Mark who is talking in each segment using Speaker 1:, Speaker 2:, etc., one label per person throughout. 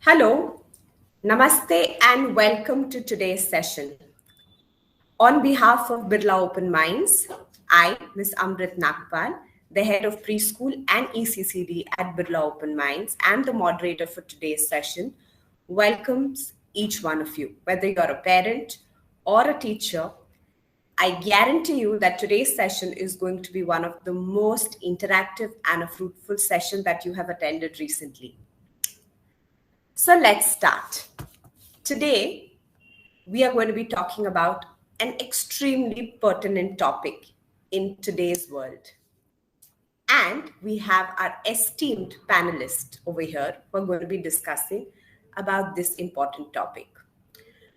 Speaker 1: Hello, Namaste, and welcome to today's session. On behalf of Birla Open Minds, I, Ms. Amrit Nagpal, the head of preschool and ECCD at Birla Open Minds, and the moderator for today's session, welcomes each one of you. Whether you're a parent or a teacher, I guarantee you that today's session is going to be one of the most interactive and a fruitful session that you have attended recently. So let's start. Today, we are going to be talking about an extremely pertinent topic in today's world. And we have our esteemed panelists over here who are going to be discussing about this important topic.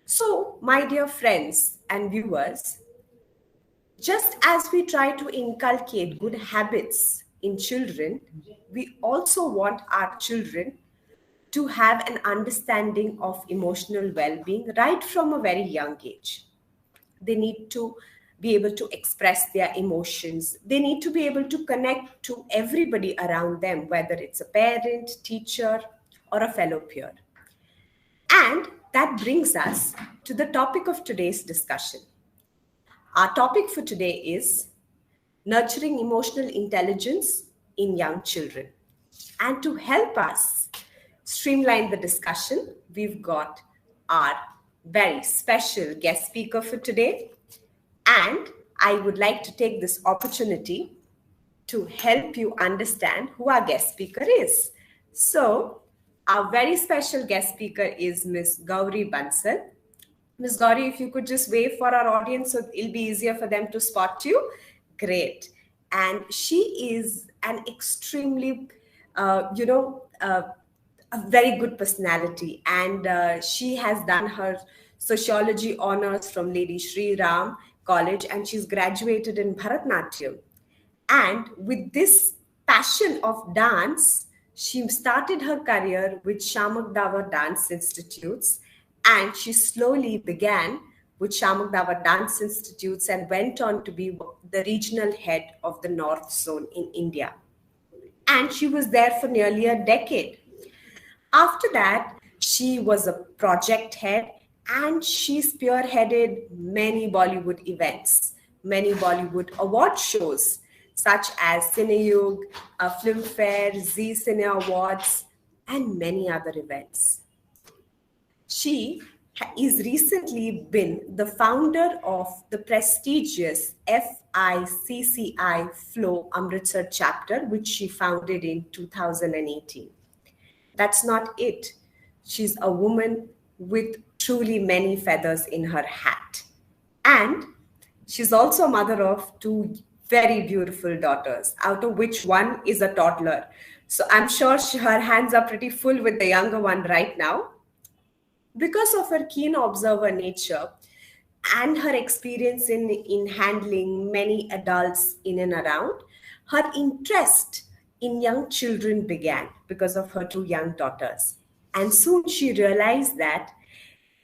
Speaker 1: So, my dear friends and viewers, just as we try to inculcate good habits in children, we also want our children to have an understanding of emotional well-being right from a very young age. They need to be able to express their emotions. They need to be able to connect to everybody around them, whether it's a parent, teacher, or a fellow peer. And that brings us to the topic of today's discussion. Our topic for today is nurturing emotional intelligence in young children. And to help us streamline the discussion, we've got our very special guest speaker for today. And I would like to take this opportunity to help you understand who our guest speaker is. So, our very special guest speaker is Ms. Gowri Bansal. Ms. Gowri, if you could just wave for our audience so it'll be easier for them to spot you. Great. And she is an extremely, a very good personality, and she has done her sociology honors from Lady Shri Ram College, and she's graduated in Bharatnatyam. And with this passion of dance, she started her career with Shamagdava Dance Institutes, and she slowly began with Shamagdava Dance Institutes and went on to be the regional head of the North Zone in India. And she was there for nearly a decade. After that, she was a project head and she spearheaded many Bollywood events, many Bollywood award shows, such as Cineyug, Filmfare, Zee Cine Awards, and many other events. She is recently been the founder of the prestigious FICCI Flow Amritsar chapter, which she founded in 2018. That's not it. She's a woman with truly many feathers in her hat. And she's also a mother of two very beautiful daughters, out of which one is a toddler. So I'm sure her hands are pretty full with the younger one right now. Because of her keen observer nature and her experience in handling many adults in and around, her interest in young children began because of her two young daughters. And soon she realized that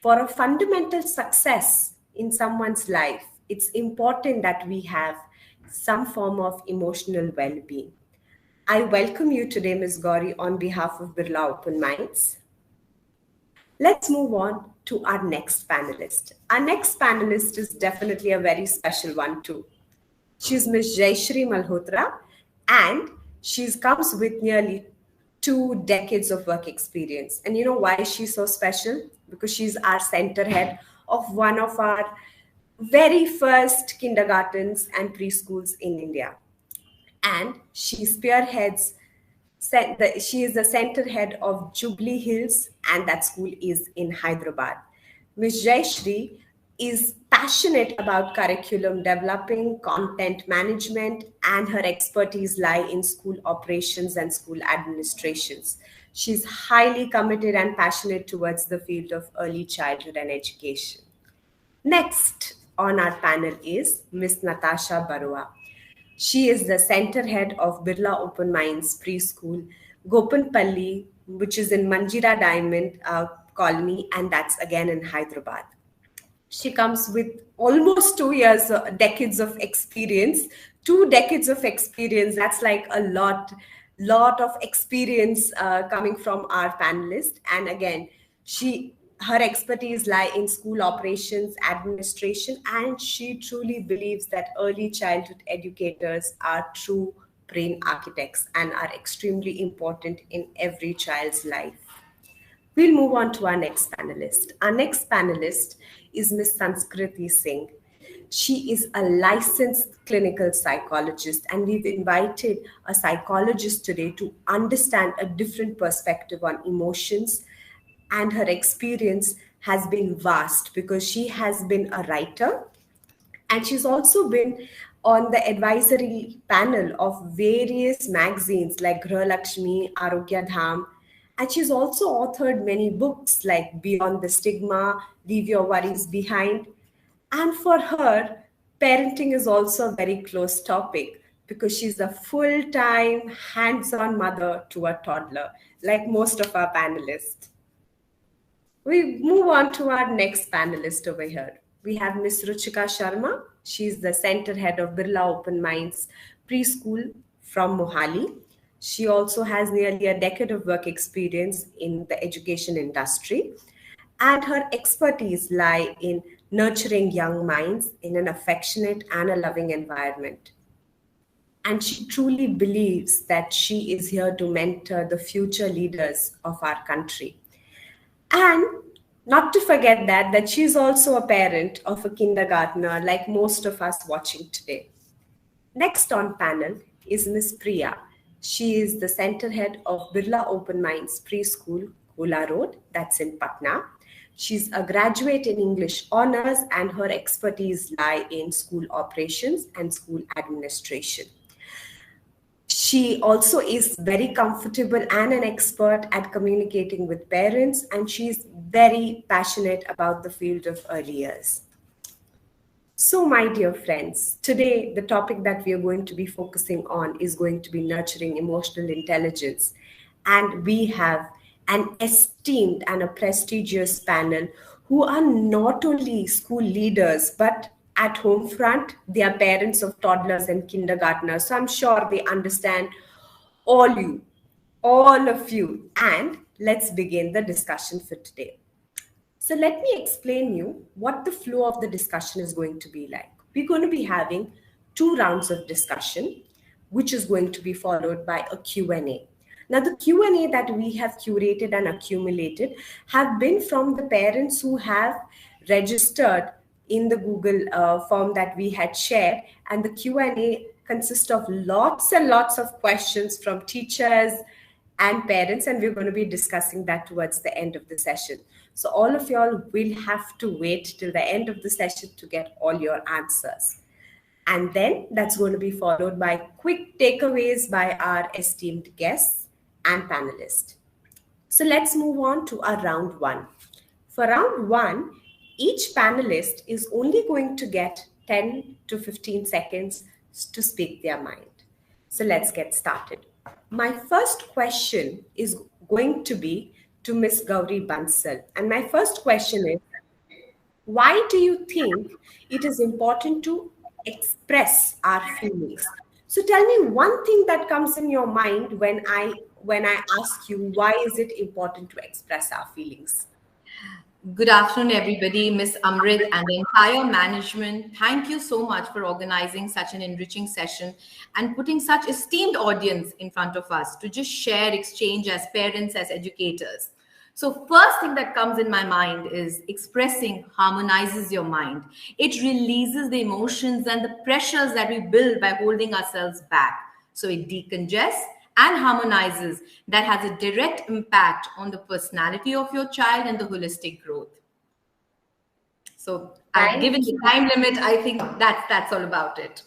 Speaker 1: for a fundamental success in someone's life, it's important that we have some form of emotional well-being. I welcome you today, Ms. Gowri, on behalf of Birla Open Minds. Let's move on to our next panelist. Our next panelist is definitely a very special one too. She's Ms. Jayashree Malhotra, and she comes with nearly 2 decades of work experience. And you know why she's so special? Because she's our center head of one of our very first kindergartens and preschools in India. And she spearheads, she is the center head of Jubilee Hills, and that school is in Hyderabad. Ms. Jayashree is passionate about curriculum developing, content management, and her expertise lie in school operations and school administrations. She's highly committed and passionate towards the field of early childhood and education. Next on our panel is Ms. Natasha Barua. She is the center head of Birla Open Minds Preschool, Gopanpalli, which is in Manjira Diamond Colony, and that's again in Hyderabad. She comes with almost 2 years, decades of experience. 2 decades of experience, that's like a lot lot of experience coming from our panelist. And again, her expertise lie in school operations, administration, and she truly believes that early childhood educators are true brain architects and are extremely important in every child's life. We'll move on to our next panelist. Our next panelist is Ms. Sanskriti Singh. She is a licensed clinical psychologist, and we've invited a psychologist today to understand a different perspective on emotions. And her experience has been vast because she has been a writer, and she's also been on the advisory panel of various magazines like Grah Lakshmi, Arogya Dham. And she's also authored many books like Beyond the Stigma, Leave Your Worries Behind. And for her, parenting is also a very close topic because she's a full-time, hands-on mother to a toddler, like most of our panelists. We move on to our next panelist over here. We have Ms. Ruchika Sharma. She's the center head of Birla Open Minds Preschool from Mohali. She also has nearly a decade of work experience in the education industry, and her expertise lie in nurturing young minds in an affectionate and a loving environment. And she truly believes that she is here to mentor the future leaders of our country. And not to forget that she's also a parent of a kindergartner like most of us watching today. Next on panel is Ms. Priya. She is the center head of Birla Open Minds Preschool, Kola Road, that's in Patna. She's a graduate in English honors, and her expertise lie in school operations and school administration. She also is very comfortable and an expert at communicating with parents, and she's very passionate about the field of early years. So, my dear friends, today the topic that we are going to be focusing on is going to be nurturing emotional intelligence. And we have an esteemed and a prestigious panel who are not only school leaders, but at home front, they are parents of toddlers and kindergartners. So I'm sure they understand all of you. And let's begin the discussion for today. So let me explain you what the flow of the discussion is going to be like. We're going to be having 2 rounds of discussion, which is going to be followed by a Q&A. Now, the Q&A that we have curated and accumulated have been from the parents who have registered in the Google form that we had shared. And the Q&A consists of lots and lots of questions from teachers and parents, and we're going to be discussing that towards the end of the session. So all of y'all will have to wait till the end of the session to get all your answers. And then that's going to be followed by quick takeaways by our esteemed guests and panelists. So let's move on to our round 1. For round 1, each panelist is only going to get 10 to 15 seconds to speak their mind. So let's get started. My first question is going to be to Ms. Gowri Bansal. And my first question is, why do you think it is important to express our feelings? So tell me one thing that comes in your mind when I ask you, why is it important to express our feelings?
Speaker 2: Good afternoon, everybody. Ms. Amrit and the entire management. Thank you so much for organizing such an enriching session and putting such esteemed audience in front of us to just share, exchange as parents, as educators. So first thing that comes in my mind is expressing harmonizes your mind. It releases the emotions and the pressures that we build by holding ourselves back. So it decongests and harmonizes. That has a direct impact on the personality of your child and the holistic growth. So given the time limit, I think that's all about it.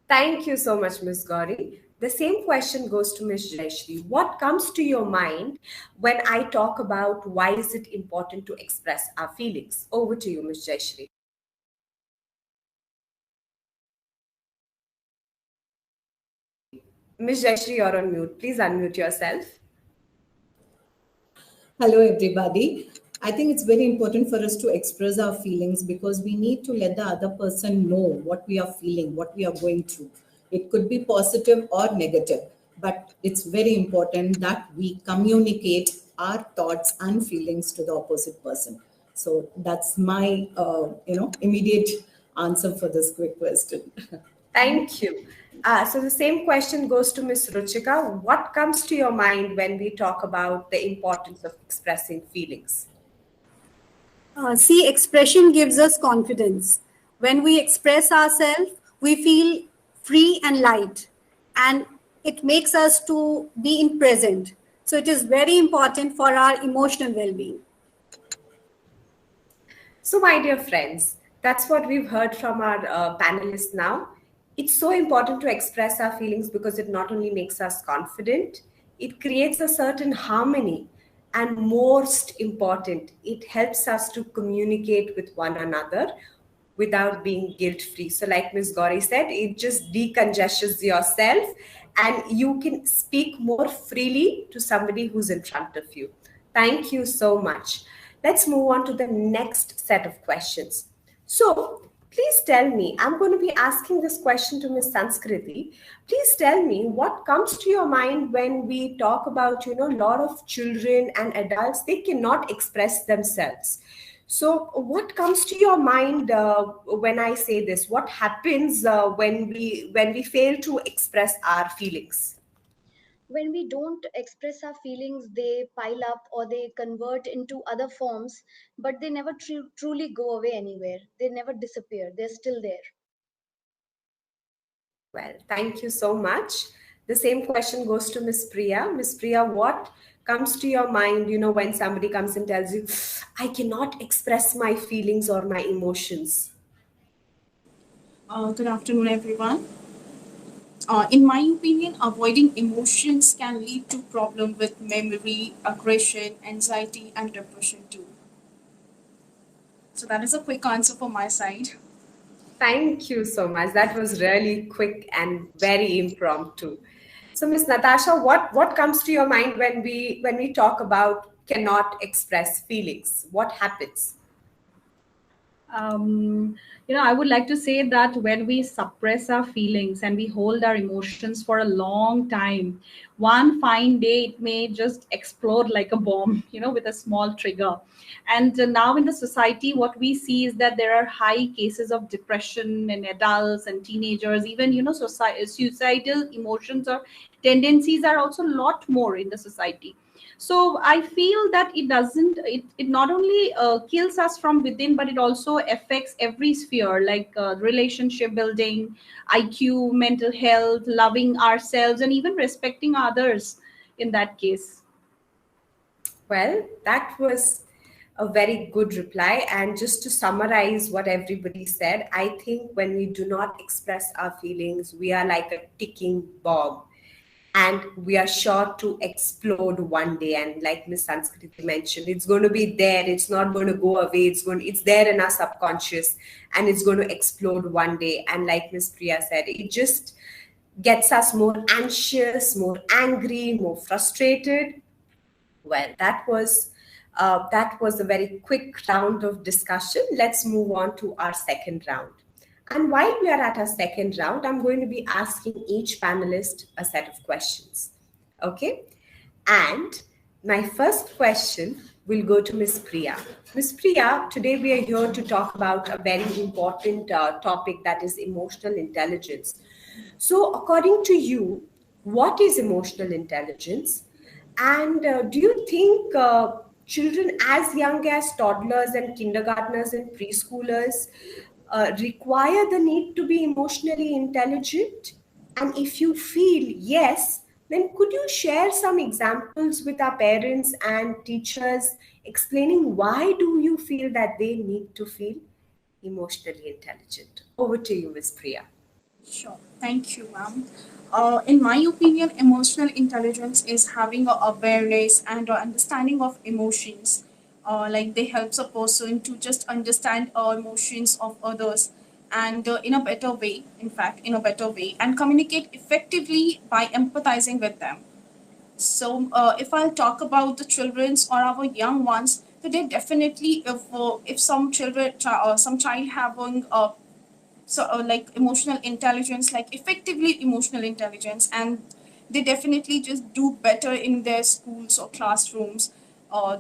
Speaker 1: Thank you so much, Ms. Gauri. The same question goes to Ms. Jayashree. What comes to your mind when I talk about why is it important to express our feelings? Over to you, Ms. Jayashree. Ms. Jayashree, you're on mute. Please unmute yourself.
Speaker 3: Hello, everybody. I think it's very important for us to express our feelings because we need to let the other person know what we are feeling, what we are going through. It could be positive or negative. but it's very important that we communicate our thoughts and feelings to the opposite person. So that's my immediate answer for this quick question.
Speaker 1: Thank you. So the same question goes to Ms. Ruchika. What comes to your mind when we talk about the importance of expressing feelings?
Speaker 4: See, expression gives us confidence. When we express ourselves, we feel free and light, and it makes us to be in present. So it is very important for our emotional well-being.
Speaker 1: So, my dear friends, that's what we've heard from our panelists now. It's so important to express our feelings because it not only makes us confident, it creates a certain harmony, and most important, it helps us to communicate with one another without being guilt free. So, like Ms. Gowri said, it just decongestions yourself and you can speak more freely to somebody who's in front of you. Thank you so much. Let's move on to the next set of questions. So, please tell me, I'm going to be asking this question to Ms. Sanskriti. Please tell me what comes to your mind when we talk about, a lot of children and adults, they cannot express themselves. So, what comes to your mind when I say this? What happens when we fail to express our feelings?
Speaker 5: When we don't express our feelings, they pile up or they convert into other forms, but they never truly go away anywhere. They never disappear. They're still there.
Speaker 1: Well, thank you so much. The same question goes to Miss Priya. Miss Priya, what comes to your mind, when somebody comes and tells you, I cannot express my feelings or my emotions?
Speaker 6: Good afternoon, everyone. In my opinion, avoiding emotions can lead to problem with memory, aggression, anxiety, and depression too. So that is a quick answer from my side.
Speaker 1: Thank you so much. That was really quick and very impromptu. So, Miss Natasha, what comes to your mind when we talk about cannot express feelings? What happens?
Speaker 7: I would like to say that when we suppress our feelings and we hold our emotions for a long time, one fine day it may just explode like a bomb, with a small trigger. And now in the society, what we see is that there are high cases of depression in adults and teenagers. Even, suicidal emotions or tendencies are also a lot more in the society. So I feel that it not only kills us from within, but it also affects every sphere, like relationship building, IQ, mental health, loving ourselves, and even respecting others in that case.
Speaker 1: Well, that was a very good reply. And just to summarize what everybody said, I think when we do not express our feelings, we are like a ticking bomb and we are sure to explode one day. And like Miss Sanskriti mentioned, it's going to be there. It's not going to go away. It's there in our subconscious and it's going to explode one day. And like Miss Priya said, it just gets us more anxious, more angry, more frustrated. Well, that was a very quick round of discussion. Let's move on to our second round. And while we are at our second round, I'm going to be asking each panelist a set of questions. Okay? And my first question will go to Ms. Priya. Ms. Priya, today we are here to talk about a very important topic, that is emotional intelligence. So, according to you, what is emotional intelligence? And do you think children as young as toddlers and kindergartners and preschoolers require the need to be emotionally intelligent? And if you feel yes, then could you share some examples with our parents and teachers explaining why do you feel that they need to feel emotionally intelligent? Over to you, Ms. Priya.
Speaker 6: Sure. Thank you, ma'am. In my opinion, emotional intelligence is having a awareness and a understanding of emotions. Like they helps a person to just understand emotions of others and in a better way, in fact, in a better way, and communicate effectively by empathizing with them. So, if I'll talk about the children's or our young ones, so they definitely, if some children, some child having like emotional intelligence, like effectively emotional intelligence, and they definitely just do better in their schools or classrooms.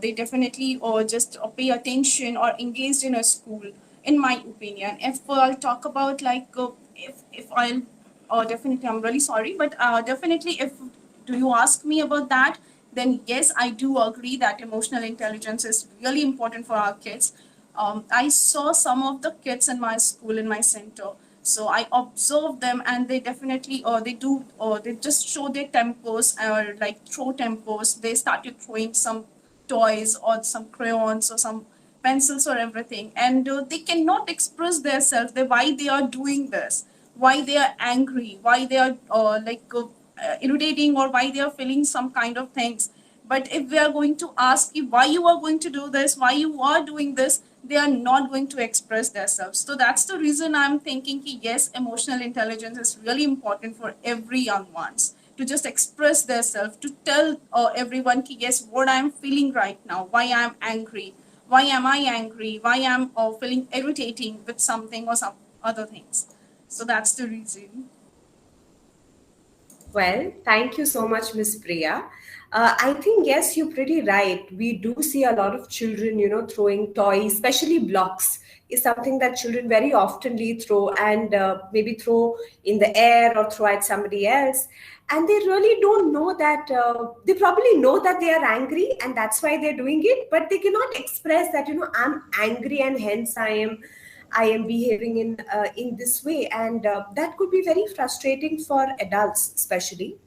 Speaker 6: They definitely or just pay attention or engaged in a school, in my opinion. If I'll talk about like if I'll definitely, I'm really sorry, but definitely if do you ask me about that, then yes, I do agree that emotional intelligence is really important for our kids. I saw some of the kids in my school, in my center. So I observe them, and they definitely, they do, they just show their tempers, or like throw tempers. They started throwing some toys or some crayons or some pencils or everything, and they cannot express themselves. They why they are doing this, why they are angry, why they are irritating, or why they are feeling some kind of things. But if we are going to ask you why you are going to do this, why you are doing this, they are not going to express themselves. So that's the reason I'm thinking ki, yes, emotional intelligence is really important for every young ones to just express themselves, to tell everyone ki, yes, what I'm feeling right now, why I'm angry, why am I angry, why I'm feeling irritating with something or some other things. So that's the reason.
Speaker 1: Well, thank you so much, Miss Priya. I think, yes, you're pretty right. We do see a lot of children, throwing toys, especially blocks, is something that children very oftenly throw and maybe throw in the air or throw at somebody else. And they really don't know that, they probably know that they are angry and that's why they're doing it, but they cannot express that, I'm angry and hence I am behaving in this way, and that could be very frustrating for adults, especially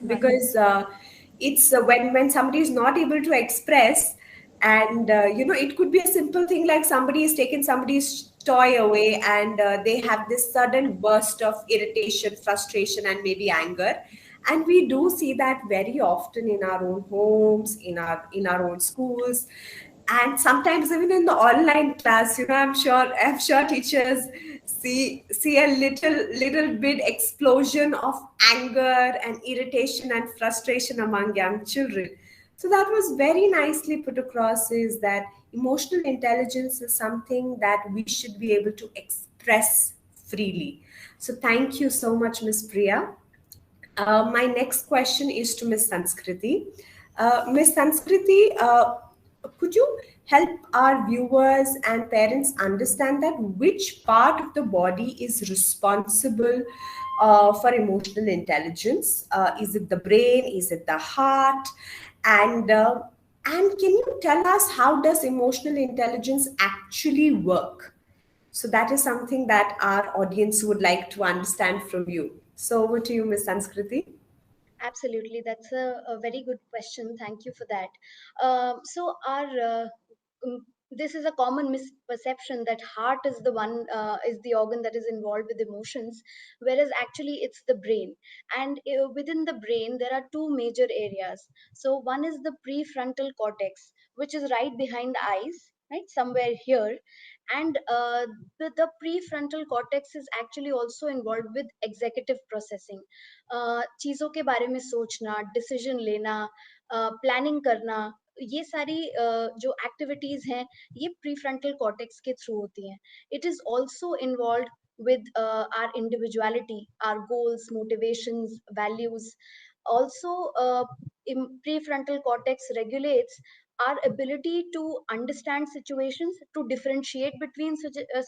Speaker 6: Right.
Speaker 1: because it's when somebody is not able to express, and it could be a simple thing like somebody has taken somebody's toy away, and they have this sudden burst of irritation, frustration, and maybe anger. And we do see that very often in our own homes, in our own schools, and sometimes even in the online class. I'm sure teachers see a little bit explosion of anger and irritation and frustration among young children. So that was very nicely put across, is that emotional intelligence is something that we should be able to express freely. So thank you so much, Miss Priya. My next question is to Miss Sanskriti. Miss Sanskriti, could you help our viewers and parents understand that which part of the body is responsible for emotional intelligence? Is it the brain? Is it the heart? And and can you tell us how does emotional intelligence actually work? So that is something that our audience would like to understand from you. So over to you, Miss Sanskriti.
Speaker 5: Absolutely, that's a very good question. Thank you for that. So, our um, this is a common misperception that heart is the one is the organ that is involved with emotions, whereas actually it's the brain. And within the brain, there are two major areas. So, one is the prefrontal cortex, which is right behind the eyes, right, somewhere here, and the prefrontal cortex is actually also involved with executive processing. चीज़ों के बारे में सोचना, decision लेना, planning करना, ये सारी जो एक्टिविटीज हैं, ये प्रीफ्रंटल कॉर्टेक्स के थ्रू होती हैं. It is also involve with our individuality, our goals, motivations, values. Also, prefrontal cortex regulates our ability to understand situations, to differentiate between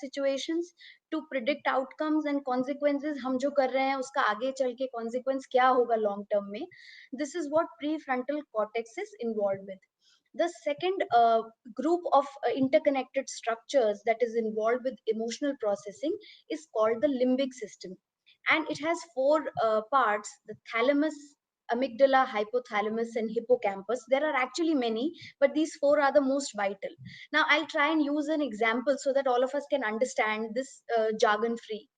Speaker 5: situations, to predict outcomes and consequences. हम जो कर रहे हैं उसका आगे चल के consequence क्या होगा long term में. This is what prefrontal cortex is involved with. The second group of interconnected structures that is involved with emotional processing is called the limbic system, and it has four parts: the thalamus, amygdala, hypothalamus, and hippocampus. There are actually many, but these four are the most vital. Now, I'll try and use an example so that all of us can understand this jargon free.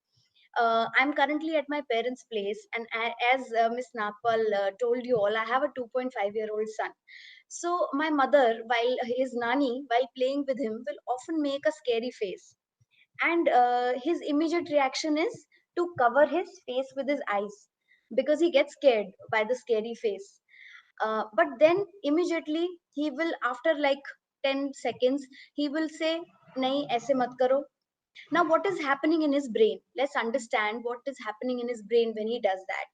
Speaker 5: I'm currently at my parents' place, and as Miss Napal told you all, I have a 2.5-year-old son. So my mother, while his nanny, while playing with him, will often make a scary face, and his immediate reaction is to cover his face with his eyes because he gets scared by the scary face. But then immediately he will, after like 10 seconds, he will say, "Nahi, aise mat karo." Now, what is happening in his brain? Let's understand what is happening in his brain when he does that.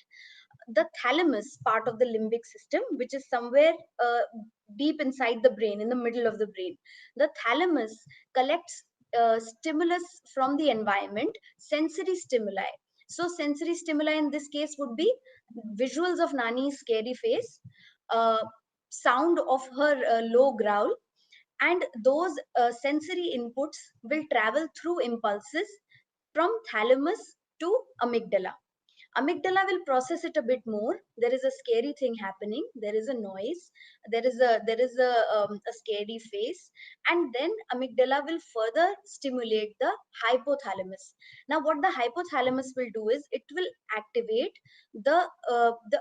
Speaker 5: the thalamus part of the limbic system, which is somewhere deep inside the brain, in the middle of the brain. The thalamus collects stimulus from the environment, sensory stimuli. So sensory stimuli in this case would be visuals of Nani's scary face, uh, sound of her low growl, and those sensory inputs will travel through impulses from thalamus to amygdala. Amygdala will process it a bit more. There is a scary thing happening, there is a noise, there is a scary face, and then amygdala will further stimulate the hypothalamus. Now what the hypothalamus will do is it will activate the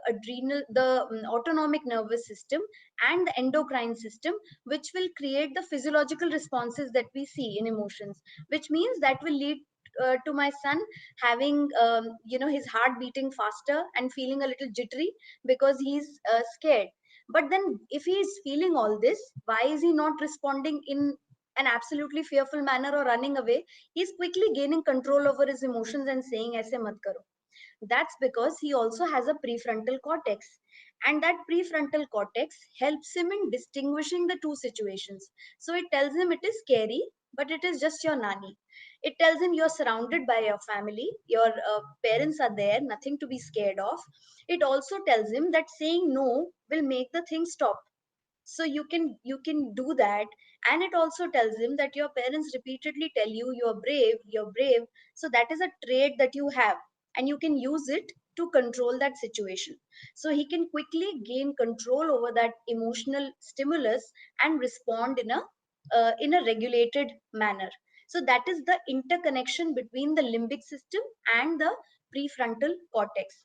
Speaker 5: adrenal, the autonomic nervous system and the endocrine system, which will create the physiological responses that we see in emotions, which means that will lead to my son having his heart beating faster and feeling a little jittery because he's scared. But then if he is feeling all this, why is he not responding in an absolutely fearful manner or running away? He's quickly gaining control over his emotions and saying aise mat karo. That's because he also has a prefrontal cortex, and that prefrontal cortex helps him in distinguishing the two situations. So it tells him it is scary, but it is just your nanny. It tells him you're surrounded by your family, your parents are there, nothing to be scared of. It also tells him that saying no will make the thing stop, so you can do that. And it also tells him that your parents repeatedly tell you you're brave, so that is a trait that you have, and you can use it to control that situation. So he can quickly gain control over that emotional stimulus and respond in a regulated manner. So that is the interconnection between the limbic system and the prefrontal cortex.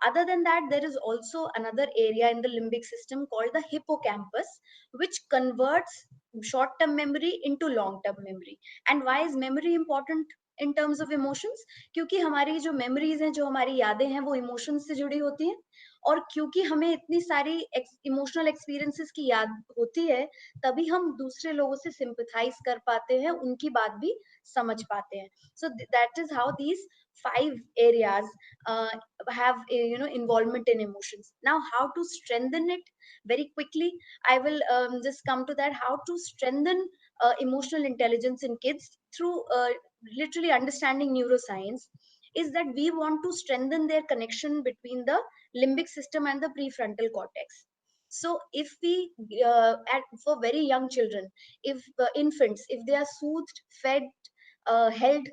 Speaker 5: Other than that, there is also another area in the limbic system called the hippocampus, which converts short term memory into long term memory. And why is memory important in terms of emotions? क्योंकि हमारी जो memories हैं, जो हमारी यादें हैं, वो emotions से जुड़ी होती हैं, और क्योंकि हमें इतनी सारी इमोशनल एक्सपीरियंसेस की याद होती है, तभी हम दूसरे लोगों से सिंपथाइज कर पाते हैं, उनकी बात भी समझ पाते हैं. So that is how these 5 areas uh, have involvement in emotions. Now how to strengthen it? Very quickly I will just come to that. How to strengthen emotional intelligence in kids through literally understanding neuroscience is that we want to strengthen their connection between the limbic system and the prefrontal cortex. So if we for very young children, if infants, if they are soothed, fed, held,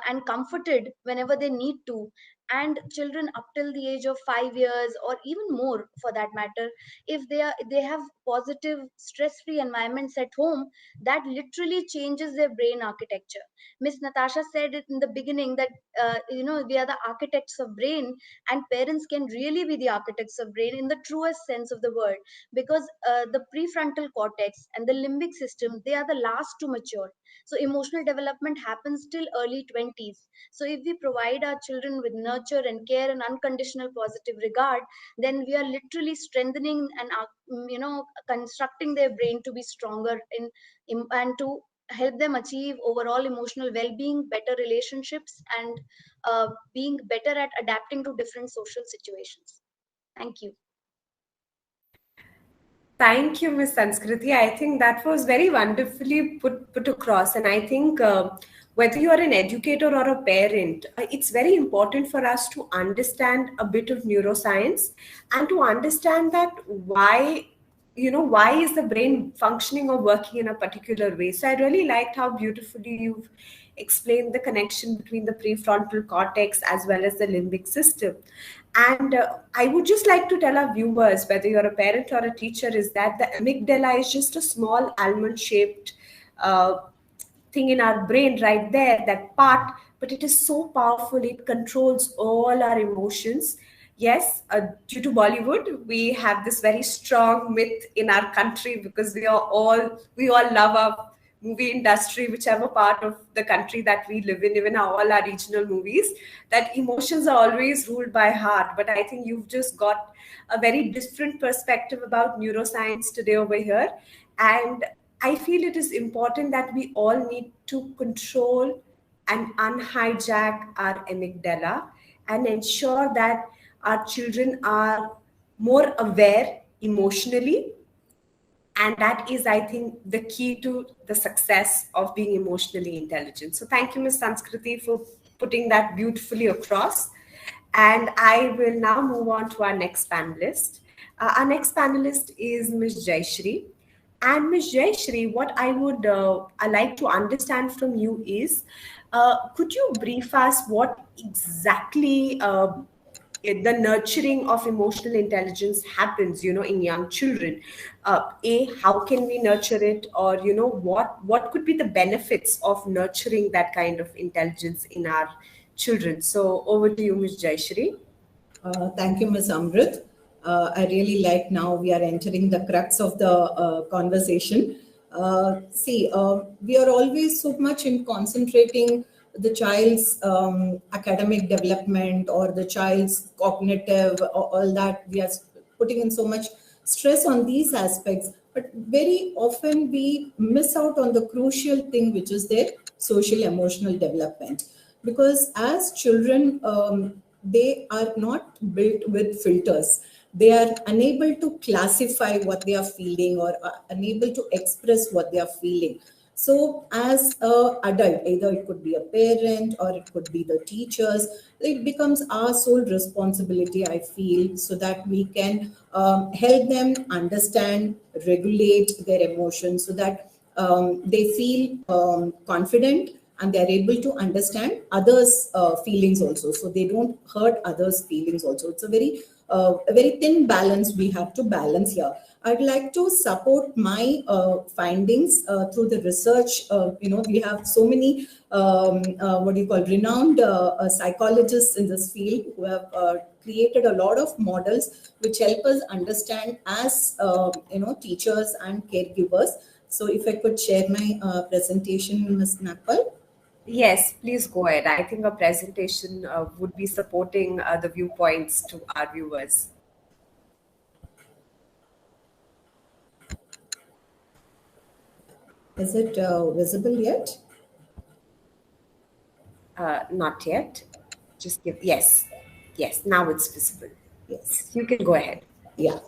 Speaker 5: and comforted whenever they need to, and children up till the age of 5 years or even more for that matter, if they have positive stress free environments at home, that literally changes their brain architecture. Miss Natasha said it in the beginning that we are the architects of brain, and parents can really be the architects of brain in the truest sense of the word, because the prefrontal cortex and the limbic system, they are the last to mature. So emotional development happens till early 20s. So if we provide our children with nurture and care and unconditional positive regard, then we are literally strengthening and constructing their brain to be stronger and to help them achieve overall emotional well-being, better relationships, and being better at adapting to different social situations. Thank you.
Speaker 1: Thank you, Miss Sanskriti. I think that was very wonderfully put across. And I think whether you are an educator or a parent, it's very important for us to understand a bit of neuroscience and to understand that why is the brain functioning or working in a particular way. So I really liked how beautifully you've explained the connection between the prefrontal cortex as well as the limbic system. And I would just like to tell our viewers, whether you're a parent or a teacher, is that the amygdala is just a small almond shaped thing in our brain right there, that part, but it is so powerful. It controls all our emotions. Yes, due to Bollywood, we have this very strong myth in our country, because we all love our movie industry, whichever part of the country that we live in, even all our regional movies, that emotions are always ruled by heart. But I think you've just got a very different perspective about neuroscience today over here. And I feel it is important that we all need to control and unhijack our amygdala and ensure that our children are more aware emotionally, and that is, I think, the key to the success of being emotionally intelligent. So thank you, Ms. Sanskriti, for putting that beautifully across. And I will now move on to our next panelist. Our next panelist is Ms. Jayashree. And Ms. Jayashree, what I like to understand from you is, could you brief us what exactly the nurturing of emotional intelligence happens, in young children? How can we nurture it? Or, what could be the benefits of nurturing that kind of intelligence in our children? So over to you, Ms. Jayashree.
Speaker 3: Thank you, Ms. Amrit. I really like now we are entering the crux of the conversation. We are always so much in concentrating the child's academic development or the child's cognitive, all that. We are putting in so much stress on these aspects, but very often we miss out on the crucial thing, which is their social emotional development. Because as children, they are not built with filters. They are unable to classify what they are feeling or are unable to express what they are feeling. So as a adult, either it could be a parent or it could be the teachers, it becomes our sole responsibility, I feel, so that we can help them understand, regulate their emotions, so that they feel confident and they're able to understand others' feelings also, so they don't hurt others' feelings also. It's a very thin balance we have to balance here. I'd like to support my findings through the research. We have so many renowned psychologists in this field who have created a lot of models which help us understand as teachers and caregivers. So if I could share my presentation, Ms. Napal.
Speaker 1: Yes, please go ahead. I think a presentation would be supporting the viewpoints to our viewers.
Speaker 3: Is it visible yet?
Speaker 1: Not yet. Just give, yes, now it's visible.
Speaker 3: Yes.
Speaker 1: You can go ahead.
Speaker 3: Yeah.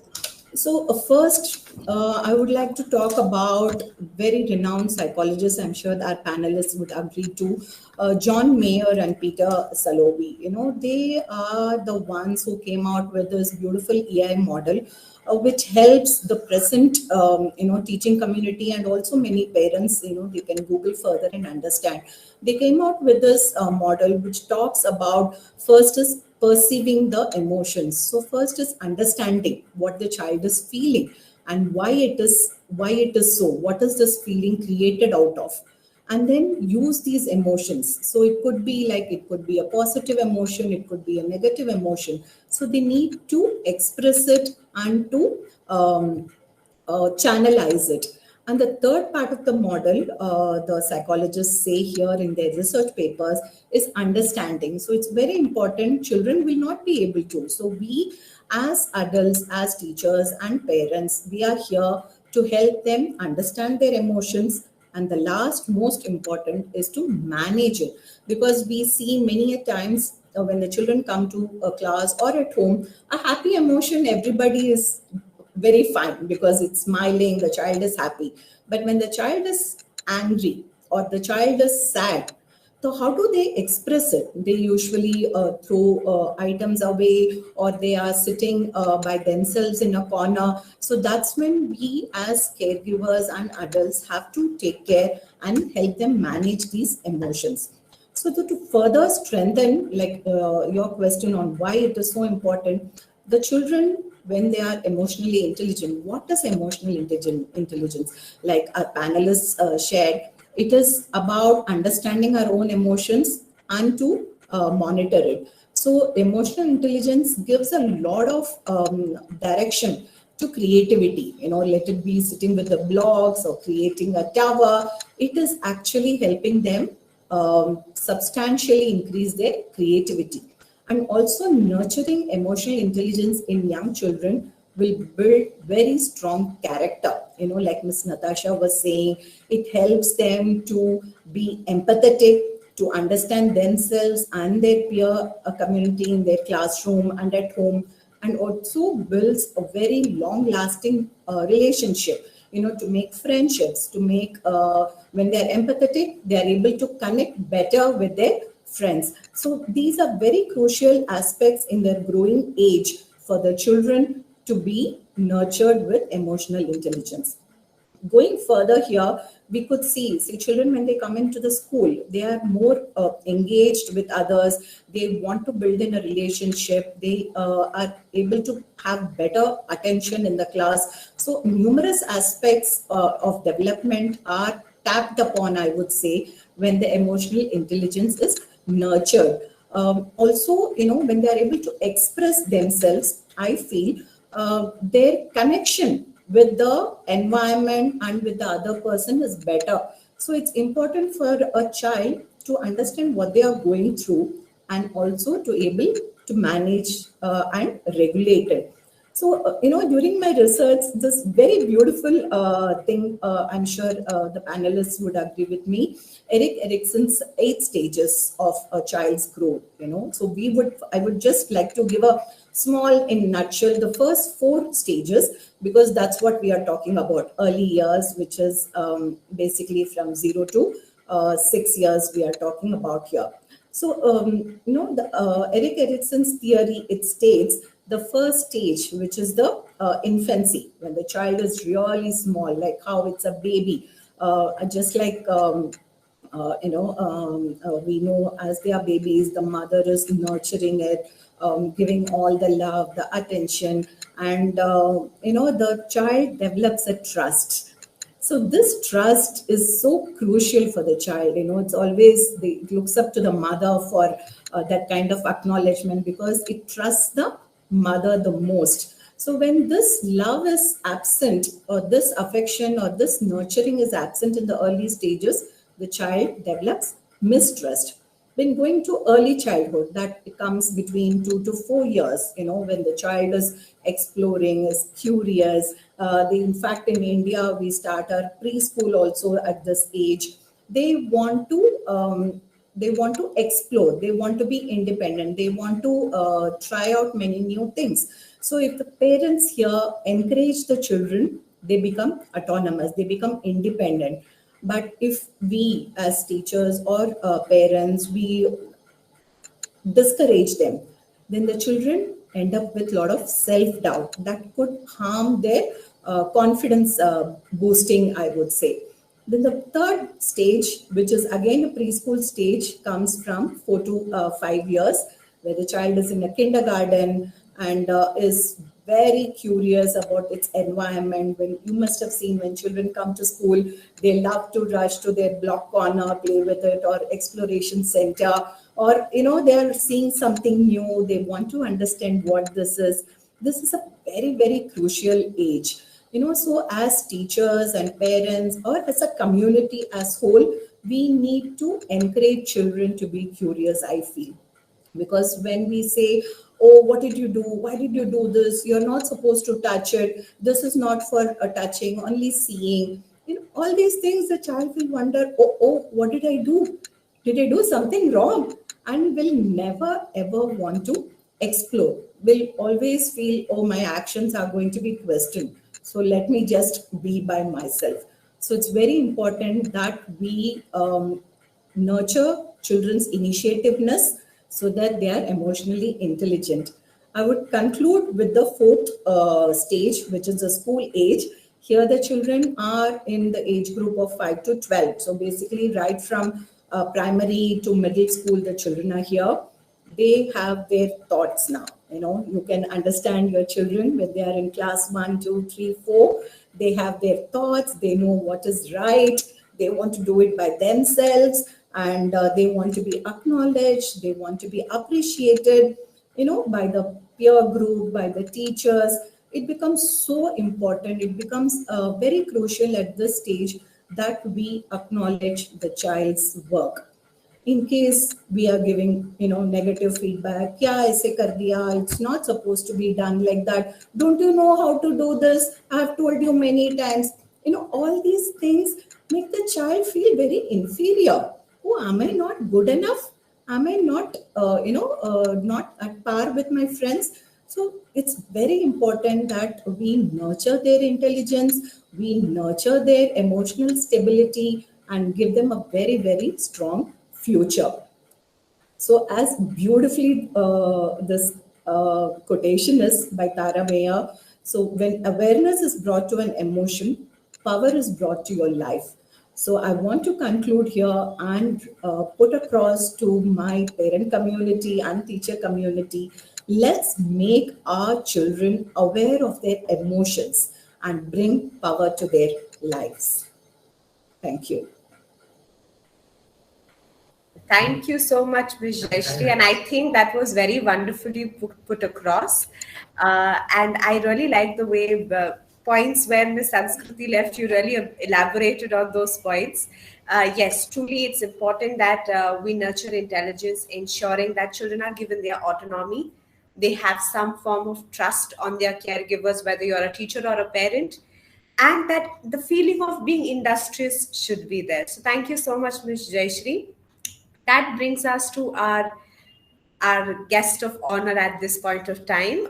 Speaker 3: So first, I would like to talk about very renowned psychologists. I'm sure that our panelists would agree to. John Mayer and Peter Salovey. They are the ones who came out with this beautiful EI model, which helps the present, teaching community and also many parents. They can Google further and understand. They came out with this model which talks about, first is perceiving the emotions. So first is understanding what the child is feeling and why it is so. What is this feeling created out of? And then use these emotions. So it could be a positive emotion, it could be a negative emotion. So they need to express it and to channelize it. And the third part of the model, the psychologists say here in their research papers, is understanding. So it's very important. Children will not be able to. So we, as adults, as teachers and parents, we are here to help them understand their emotions. And the last, most important, is to manage it. Because we see many a times when the children come to a class or at home, a happy emotion, everybody is very fine because it's smiling, the child is happy. But when the child is angry or the child is sad, so how do they express it? They usually throw items away, or they are sitting by themselves in a corner. So that's when we as caregivers and adults have to take care and help them manage these emotions. So to further strengthen, your question on why it is so important, the children, when they are emotionally intelligent, what is emotional intelligence? Like our panelists shared, it is about understanding our own emotions and to monitor it. So emotional intelligence gives a lot of direction to creativity. Let it be sitting with the blocks or creating a tower. It is actually helping them substantially increase their creativity. And also nurturing emotional intelligence in young children will build very strong character. Like Ms. Natasha was saying, it helps them to be empathetic, to understand themselves and their peer community in their classroom and at home, and also builds a very long lasting relationship, to make friendships, to make, when they're empathetic, they're able to connect better with their friends. So these are very crucial aspects in their growing age for the children to be nurtured with emotional intelligence. Going further here, we could see children, when they come into the school, they are more engaged with others. They want to build in a relationship. They are able to have better attention in the class. So numerous aspects of development are tapped upon, I would say, when the emotional intelligence is nurtured. Also, when they are able to express themselves, I feel their connection with the environment and with the other person is better. So it's important for a child to understand what they are going through, and also to able to manage and regulate it. So, during my research, this very beautiful thing, I'm sure the panelists would agree with me, Erik Erikson's 8 stages of a child's growth, So I would just like to give a small, in nutshell, the first 4 stages, because that's what we are talking about, early years, which is basically from 0 to 6 years we are talking about here. So, Erik Erikson's theory, it states the first stage, which is the infancy, when the child is really small, like how it's a baby, just like, we know as they are babies, the mother is nurturing it, giving all the love, the attention, and, the child develops a trust. So this trust is so crucial for the child. It's always, it looks up to the mother for that kind of acknowledgement, because it trusts the mother the most. So when this love is absent, or this affection or this nurturing is absent in the early stages, the child develops mistrust. When going to early childhood, that comes between 2 to 4 years, when the child is exploring, is curious. In fact, in India, we start our preschool also at this age. They want to explore. They want to be independent. They want to try out many new things. So if the parents here encourage the children, they become autonomous. They become independent. But if we as teachers or parents, we discourage them, then the children end up with a lot of self-doubt that could harm their confidence boosting, I would say. Then the third stage, which is again a preschool stage, comes from 4 to 5 years, where the child is in a kindergarten and is very curious about its environment. When you must have seen, when children come to school, they love to rush to their block corner, play with it, or exploration center, or they are seeing something new. They want to understand what this is. This is a very, very crucial age. So as teachers and parents, or as a community as whole, we need to encourage children to be curious, I feel. Because when we say, oh, what did you do? Why did you do this? You're not supposed to touch it. This is not for touching, only seeing. All these things, the child will wonder, oh, what did I do? Did I do something wrong? And will never, ever want to explore. Will always feel, oh, my actions are going to be questioned. So let me just be by myself. So it's very important that we nurture children's initiativeness so that they are emotionally intelligent. I would conclude with the fourth stage, which is the school age. Here the children are in the age group of 5 to 12. So basically right from primary to middle school, the children are here. They have their thoughts now. You can understand your children when they are in class 1, 2, 3, 4. They have their thoughts. They know what is right. They want to do it by themselves, and they want to be acknowledged. They want to be appreciated, by the peer group, by the teachers. It becomes so important. It becomes very crucial at this stage that we acknowledge the child's work. In case we are giving, negative feedback, yeah, aise kar diya, it's not supposed to be done like that. Don't you know how to do this? I've told you many times. All these things make the child feel very inferior. oh, am I not good enough? Am I not, not at par with my friends? So it's very important that we nurture their intelligence, we nurture their emotional stability, and give them a very, very strong future. So, as beautifully this quotation is by Tara Mayer, so when awareness is brought to an emotion, power is brought to your life. So, I want to conclude here and put across to my parent community and teacher community, let's make our children aware of their emotions and bring power to their lives. Thank you.
Speaker 1: Thank you so much, Ms. Jayashree. And I think that was very wonderfully put across. And I really like the way the points where Ms. Sanskriti left, you really elaborated on those points. Yes, truly, it's important that we nurture intelligence, ensuring that children are given their autonomy. They have some form of trust on their caregivers, whether you're a teacher or a parent, and that the feeling of being industrious should be there. So thank you so much, Ms. Jayashree. That brings us to our guest of honor at this point of time,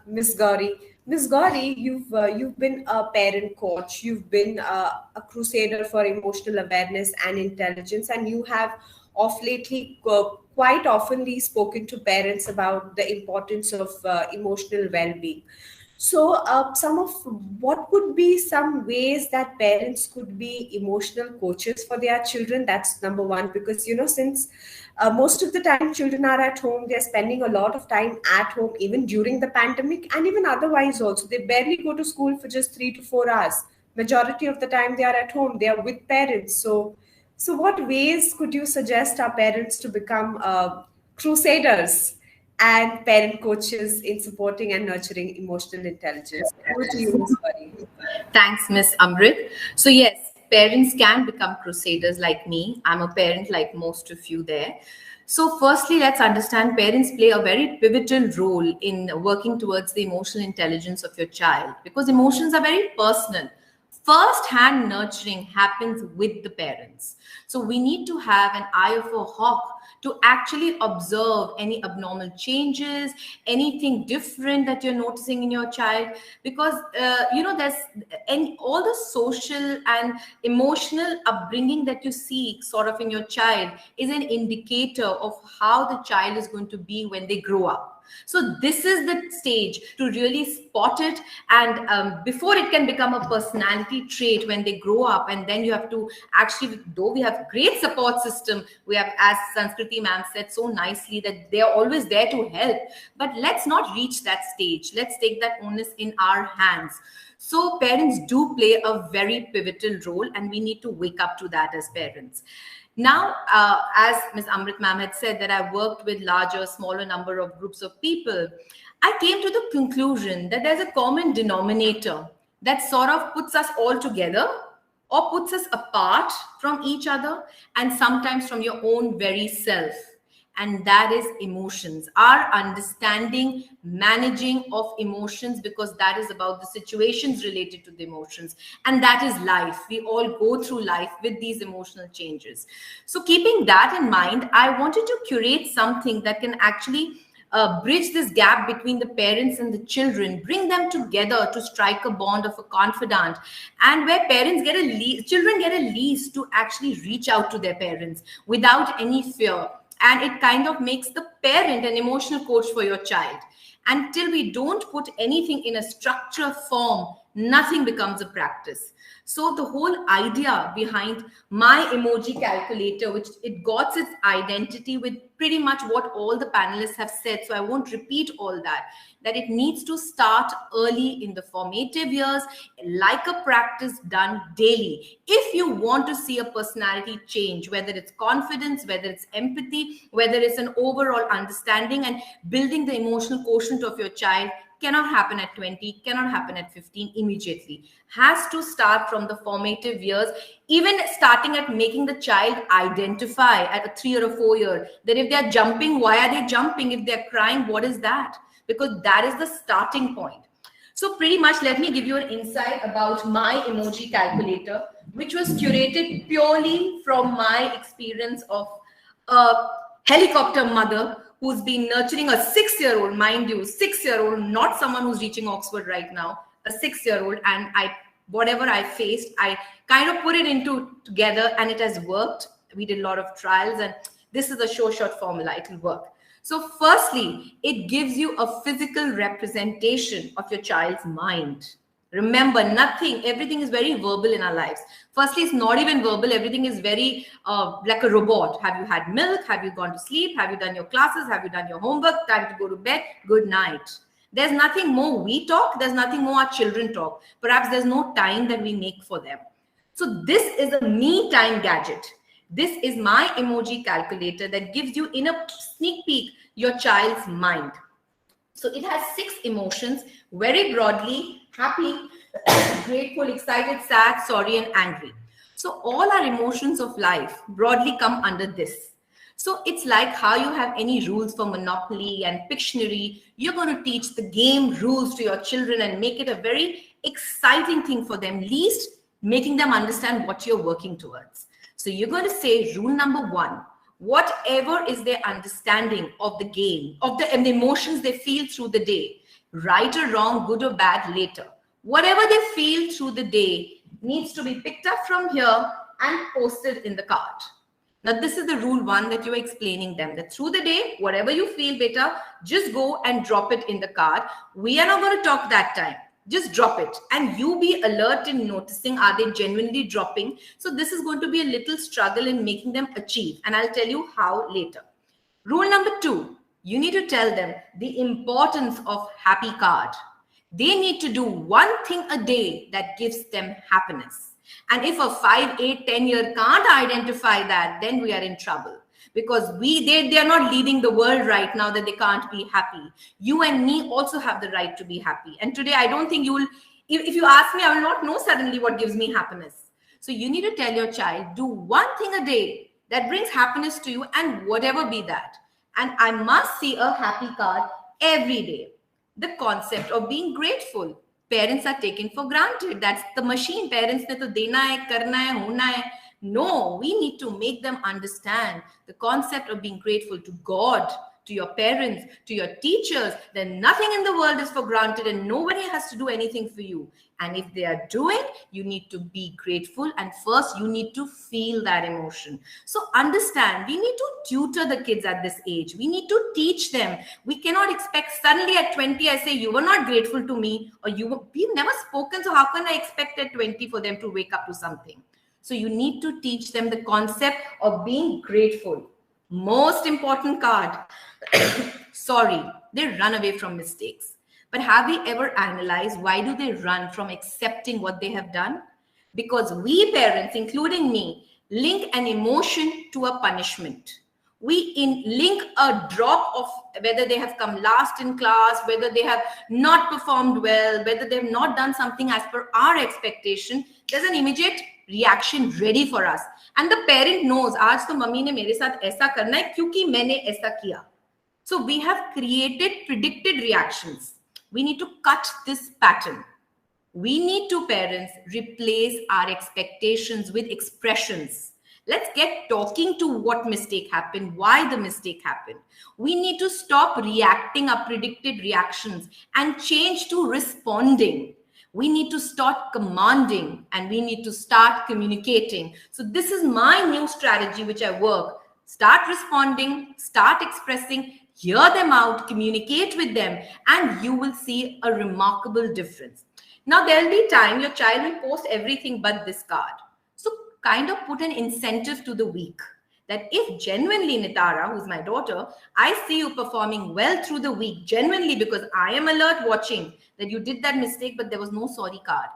Speaker 1: Ms. Gowri. Ms. Gowri, you've been a parent coach, you've been a crusader for emotional awareness and intelligence, and you have of lately quite oftenly spoken to parents about the importance of emotional well-being. So, some of what would be some ways that parents could be emotional coaches for their children? That's number one, because since most of the time children are at home, they're spending a lot of time at home, even during the pandemic and even otherwise also. They barely go to school for just 3 to 4 hours. Majority of the time they are at home, they are with parents. So what ways could you suggest our parents to become crusaders and parent coaches in supporting and nurturing emotional intelligence? Over to you, Ms. Pari.
Speaker 2: Thanks, Miss Amrit. So yes, parents can become crusaders like me. I'm a parent like most of you there. So firstly, let's understand parents play a very pivotal role in working towards the emotional intelligence of your child, because emotions are very personal. First-hand nurturing happens with the parents. So we need to have an eye of a hawk to actually observe any abnormal changes, anything different that you're noticing in your child, because there's all the social and emotional upbringing that you see sort of in your child is an indicator of how the child is going to be when they grow up. So this is the stage to really spot it, and before it can become a personality trait when they grow up. And then you have to actually, though we have great support system, we have, as Sanskriti ma'am said so nicely, that they are always there to help, but let's not reach that stage. Let's take that onus in our hands. So parents do play a very pivotal role, and we need to wake up to that as parents. Now, as Ms. Amrit ma'am had said, that I worked with larger, smaller number of groups of people, I came to the conclusion that there's a common denominator that sort of puts us all together or puts us apart from each other, and sometimes from your own very self. And that is emotions, our understanding, managing of emotions, because that is about the situations related to the emotions. And that is life. We all go through life with these emotional changes. So keeping that in mind, I wanted to curate something that can actually bridge this gap between the parents and the children, bring them together to strike a bond of a confidant, and where parents get children get a lease to actually reach out to their parents without any fear. And it kind of makes the parent an emotional coach for your child. Until we don't put anything in a structure form, nothing becomes a practice. So the whole idea behind my emoji calculator, which it got its identity with pretty much what all the panelists have said, so I won't repeat all that it needs to start early in the formative years, like a practice done daily. If you want to see a personality change, whether it's confidence, whether it's empathy, whether it's an overall understanding and building the emotional quotient of your child, cannot happen at 20, cannot happen at 15 immediately. Has to start from the formative years, even starting at making the child identify at a 3 or a 4 year, that if they're jumping, why are they jumping? If they're crying, what is that? Because that is the starting point. So pretty much, let me give you an insight about my emoji calculator, which was curated purely from my experience of a helicopter mother who's been nurturing a 6-year-old, mind you, 6-year-old, not someone who's reaching Oxford right now, a 6-year-old. And whatever I faced, I kind of put it into together, and it has worked. We did a lot of trials, and this is a short formula. It will work. So firstly, it gives you a physical representation of your child's mind. Remember, everything is very verbal in our lives. Firstly, it's not even verbal. Everything is very like a robot. Have you had milk? Have you gone to sleep? Have you done your classes? Have you done your homework? Time to go to bed. Good night. There's nothing more we talk. There's nothing more our children talk. Perhaps there's no time that we make for them. So this is a me time gadget. This is my emoji calculator that gives you in a sneak peek your child's mind. So it has 6 emotions, very broadly: happy, grateful, excited, sad, sorry, and angry. So all our emotions of life broadly come under this. So it's like how you have any rules for Monopoly and Pictionary. You're going to teach the game rules to your children and make it a very exciting thing for them, least making them understand what you're working towards. So you're going to say rule number 1, whatever is their understanding of the game, of the emotions they feel through the day, right or wrong, good or bad, later. Whatever they feel through the day needs to be picked up from here and posted in the card. Now, this is the rule 1 that you're explaining them, that through the day, whatever you feel better, just go and drop it in the card. We are not going to talk that time. Just drop it, and you be alert in noticing, are they genuinely dropping? So this is going to be a little struggle in making them achieve, and I'll tell you how later. Rule number 2, you need to tell them the importance of happy card. They need to do one thing a day that gives them happiness. And if a 5, 8, 10-year can't identify that, then we are in trouble. Because they are not leading the world right now that they can't be happy. You and me also have the right to be happy. And today, I don't think you will, if you ask me, I will not know suddenly what gives me happiness. So you need to tell your child, do one thing a day that brings happiness to you, and whatever be that. And I must see a happy card every day. The concept of being grateful. Parents are taken for granted. That's the machine. Parents ne to dena hai, karna hai, hona hai. No, we need to make them understand the concept of being grateful to God, to your parents, to your teachers, that nothing in the world is for granted and nobody has to do anything for you. And if they are doing, you need to be grateful. And first, you need to feel that emotion. So understand, we need to tutor the kids at this age. We need to teach them. We cannot expect suddenly at 20, I say, you were not grateful to me, or we've never spoken. So how can I expect at 20 for them to wake up to something? So you need to teach them the concept of being grateful. Most important card. Sorry, they run away from mistakes. But have we ever analyzed why do they run from accepting what they have done? Because we parents, including me, link an emotion to a punishment. We link a drop of whether they have come last in class, whether they have not performed well, whether they have not done something as per our expectation. There's an immediate reaction ready for us, and the parent knows आज तो mummy ने मेरे साथ ऐसा करना है क्योंकि मैंने ऐसा किया. So we have created predicted reactions. We need to cut this pattern. We need to, parents, replace our expectations with expressions. Let's get talking to what mistake happened, why the mistake happened. We need to stop reacting our predicted reactions and change to responding. We need to start commanding, and we need to start communicating. So this is my new strategy which I work. Start responding, start expressing, hear them out, communicate with them, and you will see a remarkable difference. Now there will be time your child will post everything but this card. So kind of put an incentive to the week. That if genuinely, Nitara, who's my daughter, I see you performing well through the week, genuinely, because I am alert watching that you did that mistake, but there was no sorry card.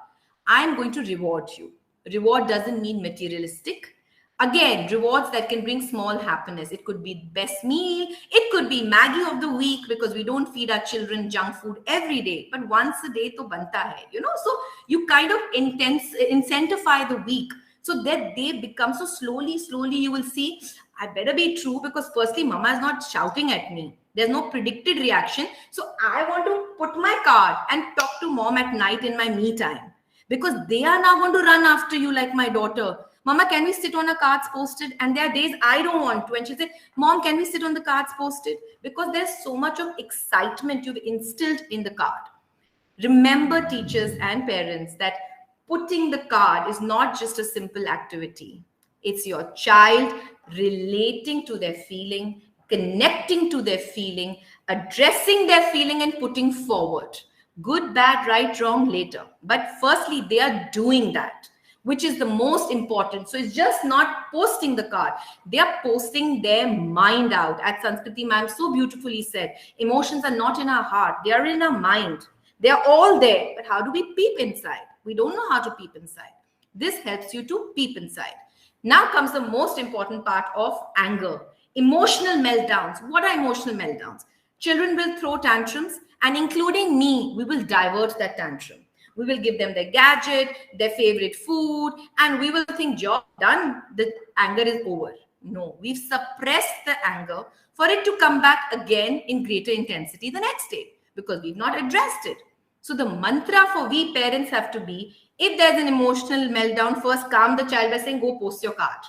Speaker 2: I'm going to reward you. Reward doesn't mean materialistic. Again, rewards that can bring small happiness. It could be best meal. It could be Maggie of the week, because we don't feed our children junk food every day. But once a day to banta hai, So you kind of incentivize the week, so that they become, so slowly you will see, I better be true, because firstly, mama is not shouting at me. There's no predicted reaction. So I want to put my card and talk to mom at night in my me time, because they are now going to run after you like my daughter. Mama, can we sit on a cards posted? And there are days I don't want to. And she said, Mom, can we sit on the cards posted? Because there's so much of excitement you've instilled in the card. Remember, teachers and parents, that putting the card is not just a simple activity. It's your child relating to their feeling, connecting to their feeling, addressing their feeling and putting forward. Good, bad, right, wrong later. But firstly, they are doing that, which is the most important. So it's just not posting the card. They are posting their mind out. As Sanskriti ma'am so beautifully said, emotions are not in our heart. They are in our mind. They are all there. But how do we peep inside? We don't know how to peep inside. This helps you to peep inside. Now comes the most important part of anger. Emotional meltdowns. What are emotional meltdowns? Children will throw tantrums, and including me, we will divert that tantrum. We will give them their gadget, their favorite food, and we will think, job done, the anger is over. No, we've suppressed the anger for it to come back again in greater intensity the next day, because we've not addressed it. So the mantra for we parents have to be, if there's an emotional meltdown, first calm the child by saying, go post your card.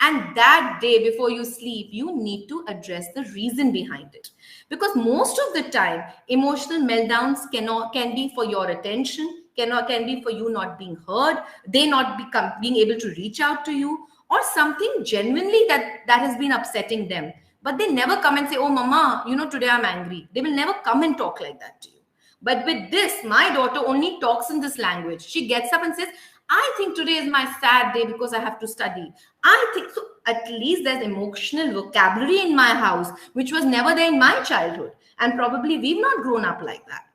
Speaker 2: And that day before you sleep, you need to address the reason behind it. Because most of the time, emotional meltdowns can be for your attention, can be for you not being heard, they not being able to reach out to you, or something genuinely that has been upsetting them. But they never come and say, oh, mama, today I'm angry. They will never come and talk like that to you. But with this, my daughter only talks in this language. She gets up and says, I think today is my sad day because I have to study. I think so. At least there's emotional vocabulary in my house, which was never there in my childhood. And probably we've not grown up like that.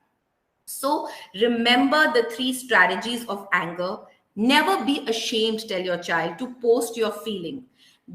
Speaker 2: So remember the 3 strategies of anger. Never be ashamed, tell your child, to post your feeling.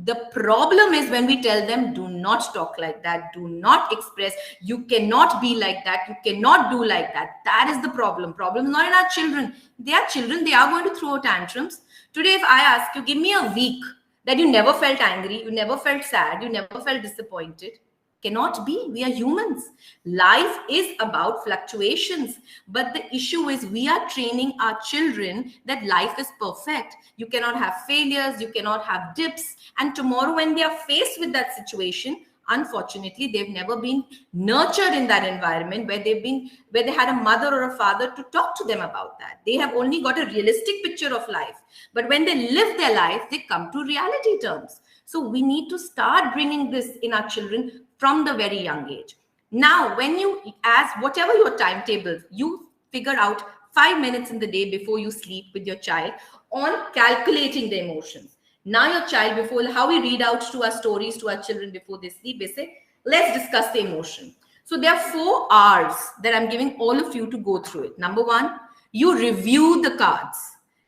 Speaker 2: The problem is when we tell them, do not talk like that, do not express, you cannot be like that, you cannot do like that. That is the problem. Problem is not in our children. They are children, they are going to throw tantrums. Today, if I ask you, give me a week that you never felt angry, you never felt sad, you never felt disappointed. Cannot be. We are humans. Life is about fluctuations. But the issue is we are training our children that life is perfect. You cannot have failures. You cannot have dips. And tomorrow when they are faced with that situation, unfortunately, they've never been nurtured in that environment where they had a mother or a father to talk to them about that. They have only got a realistic picture of life. But when they live their life, they come to reality terms. So we need to start bringing this in our children from the very young age. Now, when you, as whatever your timetable, you figure out 5 minutes in the day before you sleep with your child on calculating the emotions. Now your child, before, how we read out to our stories to our children before they sleep, they say, let's discuss the emotion. So there are 4 R's that I'm giving all of you to go through it. Number 1, you review the cards.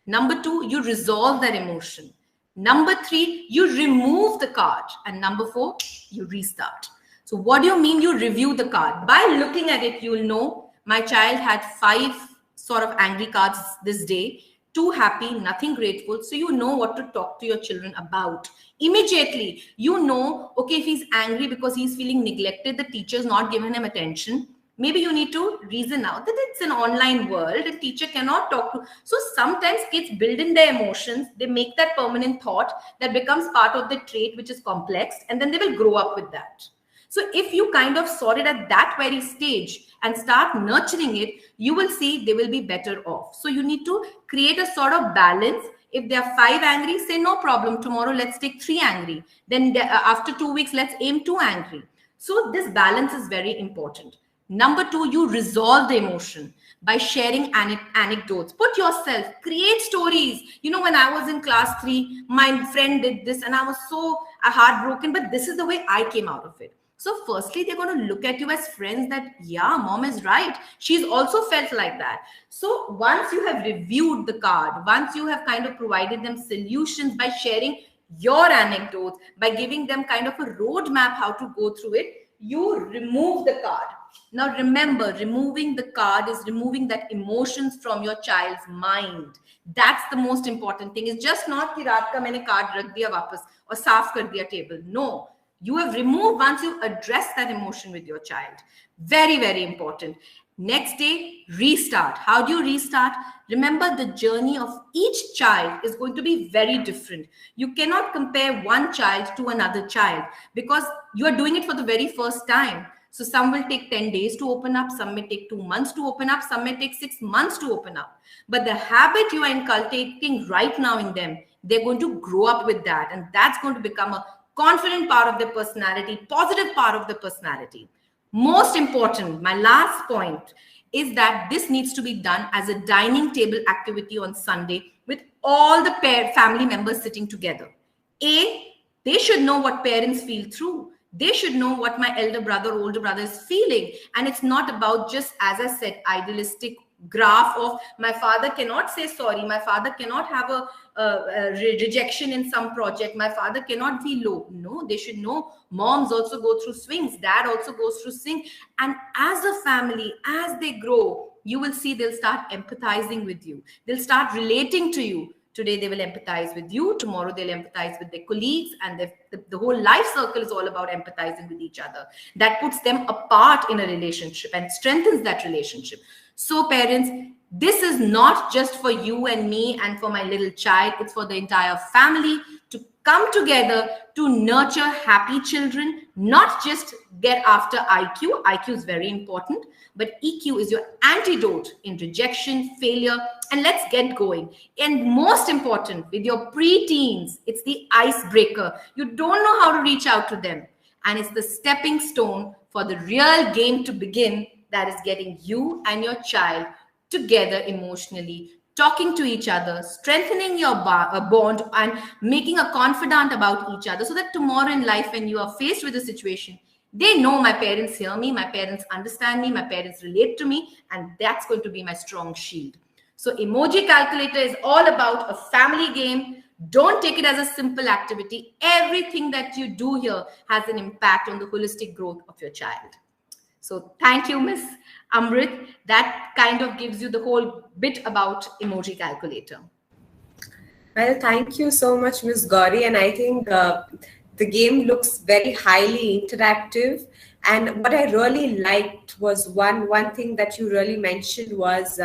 Speaker 2: Number 2, you resolve that emotion. Number 3, you remove the card. And number 4, you restart. So what do you mean you review the card? By looking at it, you'll know my child had 5 sort of angry cards this day, 2 happy, nothing grateful. So you know what to talk to your children about. Immediately, you know, okay, if he's angry because he's feeling neglected, the teacher's not giving him attention. Maybe you need to reason out that it's an online world and teacher cannot talk to. So sometimes kids build in their emotions. They make that permanent thought that becomes part of the trait, which is complex, and then they will grow up with that. So if you kind of sort it at that very stage and start nurturing it, you will see they will be better off. So you need to create a sort of balance. If there are 5 angry, say no problem. Tomorrow, let's take 3 angry. Then after 2 weeks, let's aim 2 angry. So this balance is very important. Number 2, you resolve the emotion by sharing anecdotes. Put yourself, create stories. You know, when I was in class 3, my friend did this and I was so heartbroken, but this is the way I came out of it. So firstly, they're going to look at you as friends that, yeah, mom is right. She's also felt like that. So once you have reviewed the card, once you have kind of provided them solutions by sharing your anecdotes, by giving them kind of a roadmap how to go through it, you remove the card. Now remember, removing the card is removing that emotions from your child's mind. That's the most important thing. It's just not कि रात का मैंने card रख दिया वापस और साफ कर दिया table. No. You have removed once you address that emotion with your child. Very, very important. Next day, restart. How do you restart? Remember, the journey of each child is going to be very different. You cannot compare one child to another child because you are doing it for the very first time. So some will take 10 days to open up, some may take 2 months to open up, some may take 6 months to open up. But the habit you are inculcating right now in them, they're going to grow up with that, and that's going to become a confident part of their personality, positive part of the personality. Most important, my last point is that this needs to be done as a dining table activity on Sunday with all the family members sitting together. They should know what parents feel through. They should know what my elder brother, older brother is feeling. And it's not about just, as I said, idealistic graph of my father cannot say sorry, my father cannot have a rejection in some project, my father cannot be low. No, they should know moms also go through swings, dad also goes through swings. And as a family, as they grow, you will see they'll start empathizing with you, they'll start relating to you. Today they will empathize with you, tomorrow they'll empathize with their colleagues, and the whole life circle is all about empathizing with each other. That puts them apart in a relationship and strengthens that relationship. So parents, this is not just for you and me and for my little child, it's for the entire family to come together to nurture happy children, not just get after IQ. IQ is very important, but EQ is your antidote in rejection, failure, and let's get going. And most important, with your pre-teens, it's the icebreaker. You don't know how to reach out to them, and it's the stepping stone for the real game to begin. That is getting you and your child together emotionally, talking to each other, strengthening your bond, and making a confidant about each other, so that tomorrow in life, when you are faced with a situation, they know my parents hear me, my parents understand me, my parents relate to me, and that's going to be my strong shield. So Emoji Calculator is all about a family game. Don't take it as a simple activity. Everything that you do here has an impact on the holistic growth of your child. So thank you, Miss Amrit. That kind of gives you the whole bit about Emoji Calculator.
Speaker 1: Well, thank you so much, Ms. Gowri. And I think the game looks very highly interactive. And what I really liked was one thing that you really mentioned was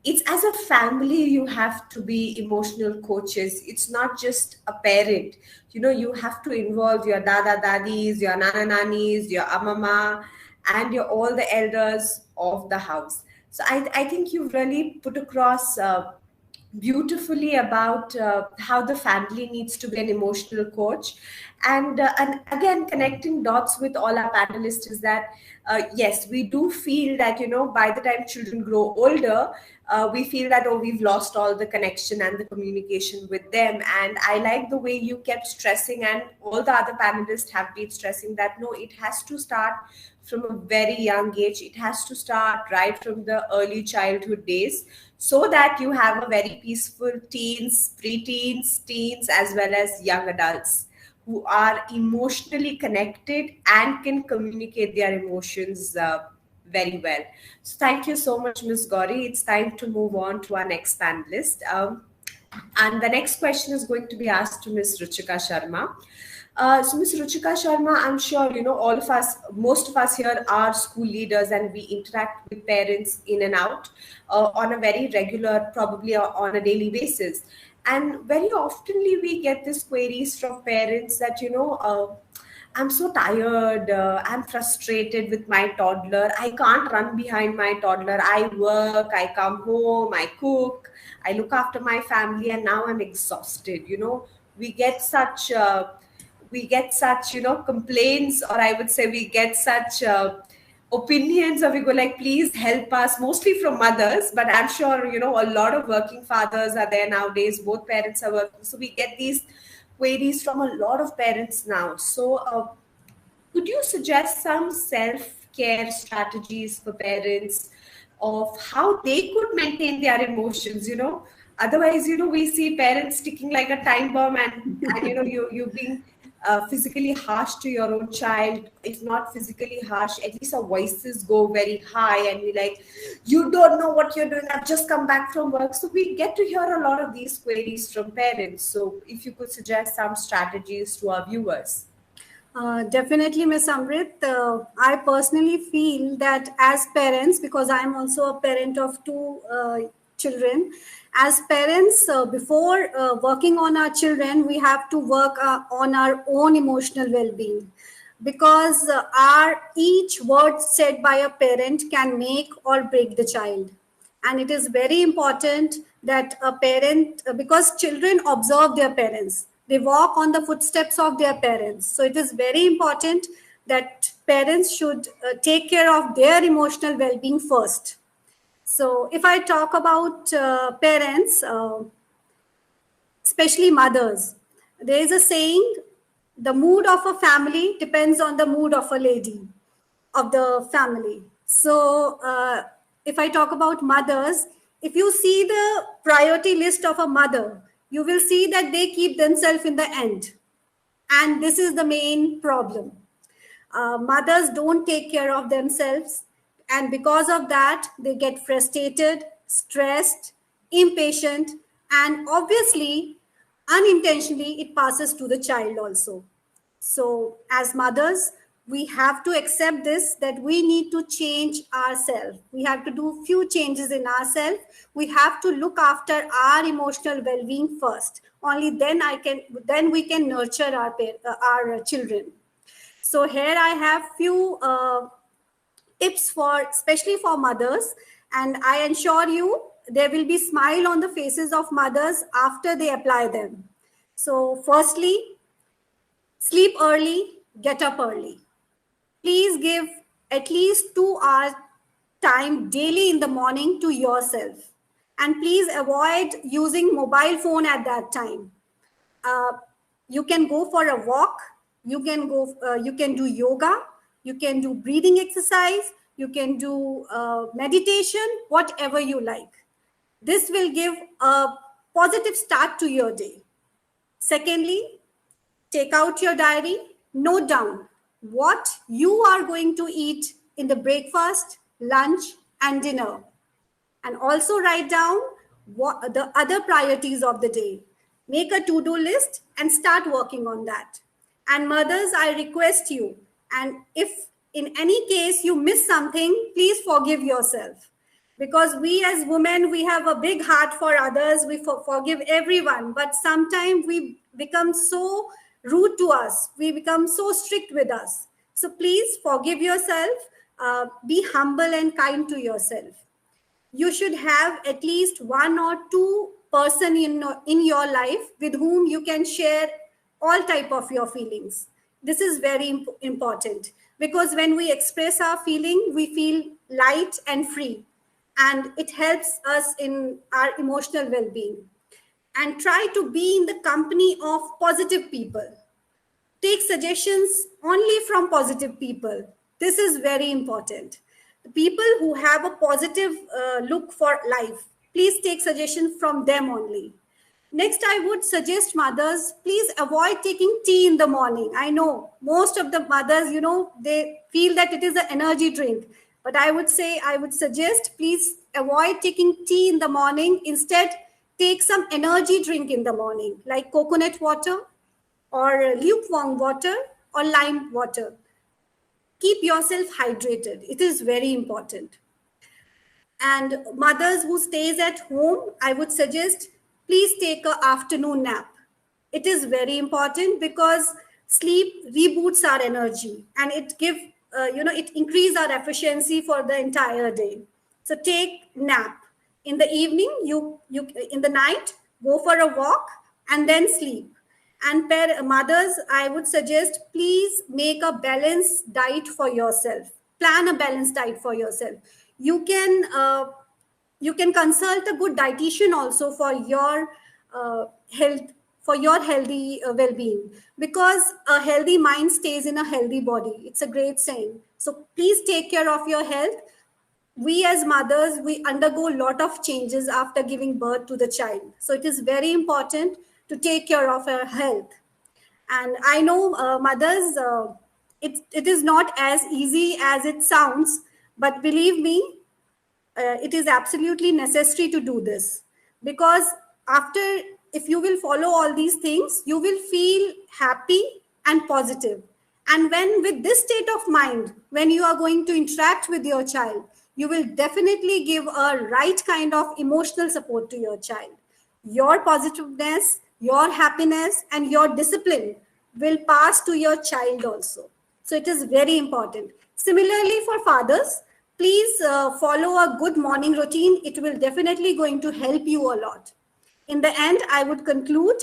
Speaker 1: it's as a family, you have to be emotional coaches. It's not just a parent. You know, you have to involve your dada dadis, your nana nanis, your amama, and your all the elders of the house. So I think you've really put across beautifully about how the family needs to be an emotional coach. And again, connecting dots with all our panelists is that, yes, we do feel that, you know, by the time children grow older, we feel that, oh, we've lost all the connection and the communication with them. And I like the way you kept stressing, and all the other panelists have been stressing that, no, it has to start from a very young age. It has to start right from the early childhood days, so that you have a very peaceful teens, preteens, teens, as well as young adults who are emotionally connected and can communicate their emotions very well. So thank you so much, Ms. Gowri. It's time to move on to our next panelist. And the next question is going to be asked to Ms. Ruchika Sharma. So Ms. Ruchika Sharma, I'm sure, you know, all of us, most of us here are school leaders, and we interact with parents in and out on a very regular, probably on a daily basis. And very oftenly we get these queries from parents that, you know, I'm so tired, I'm frustrated with my toddler, I can't run behind my toddler, I work, I come home, I cook, I look after my family, and now I'm exhausted. You know, we get such, you know, complaints, or I would say we get such opinions, or we go like, please help us, mostly from mothers, but I'm sure, you know, a lot of working fathers are there nowadays, both parents are working, so we get these queries from a lot of parents now. So could you suggest some self-care strategies for parents of how they could maintain their emotions, you know? Otherwise, you know, we see parents sticking like a time bomb, and you know, you being physically harsh to your own child. If not physically harsh, at least our voices go very high, and we like, you don't know what you're doing, I've just come back from work. So we get to hear a lot of these queries from parents. So if you could suggest some strategies to our viewers.
Speaker 4: Definitely, Miss Amrit. I personally feel that as parents, because I'm also a parent of two children, as parents, before working on our children, we have to work on our own emotional well-being, because our each word said by a parent can make or break the child. And it is very important that a parent, because children observe their parents, they walk on the footsteps of their parents, so it is very important that parents should take care of their emotional well-being first. So if I talk about parents, especially mothers, there is a saying, the mood of a family depends on the mood of a lady of the family. So, if I talk about mothers, if you see the priority list of a mother, you will see that they keep themselves in the end. And this is the main problem. Mothers don't take care of themselves. And because of that, they get frustrated, stressed, impatient, and obviously, unintentionally, it passes to the child also. So, as mothers, we have to accept this, that we need to change ourselves. We have to do few changes in ourselves. We have to look after our emotional well-being first. Only then we can nurture our children. So here I have few tips for, especially for mothers, and I ensure you there will be smile on the faces of mothers after they apply them. So firstly, sleep early, get up early. Please give at least 2 hours time daily in the morning to yourself. And please avoid using mobile phone at that time. Uh, you can go for a walk, you can do yoga, you can do breathing exercise, you can do meditation, whatever you like. This will give a positive start to your day. Secondly, take out your diary, note down what you are going to eat in the breakfast, lunch, and dinner. And also write down what the other priorities of the day. Make a to-do list and start working on that. And mothers, I request you, and if in any case you miss something, please forgive yourself. Because we as women, we have a big heart for others, we forgive everyone, but sometimes we become so rude to us, we become so strict with us. So please forgive yourself, be humble and kind to yourself. You should have at least one or two person in your life with whom you can share all type of your feelings. This is very important, because when we express our feeling, we feel light and free, and it helps us in our emotional well-being. And try to be in the company of positive people. Take suggestions only from positive people. This is very important. The people who have a positive look for life, please take suggestions from them only. Next, I would suggest mothers, please avoid taking tea in the morning. I know most of the mothers, they feel that it is an energy drink. But I would suggest, please avoid taking tea in the morning. Instead, take some energy drink in the morning, like coconut water, or lukewarm water, or lime water. Keep yourself hydrated. It is very important. And mothers who stays at home, I would suggest, please take an afternoon nap. It is very important, because sleep reboots our energy, and it increase our efficiency for the entire day. So take nap in the evening. You in the night, go for a walk and then sleep. And mothers, I would suggest, please make a balanced diet for yourself. Plan a balanced diet for yourself. You can consult a good dietitian also for your health, for your healthy well-being, because a healthy mind stays in a healthy body. It's a great saying. So please take care of your health. We as mothers, we undergo a lot of changes after giving birth to the child. So it is very important to take care of our health. And I know mothers, it is not as easy as it sounds, but believe me, it is absolutely necessary to do this, because after, if you will follow all these things, you will feel happy and positive, And when with this state of mind, when you are going to interact with your child, you will definitely give a right kind of emotional support to your child. Your positiveness, your happiness, and your discipline will pass to your child also. So it is very important. Similarly, for fathers, please follow a good morning routine. It will definitely going to help you a lot. In the end, I would conclude,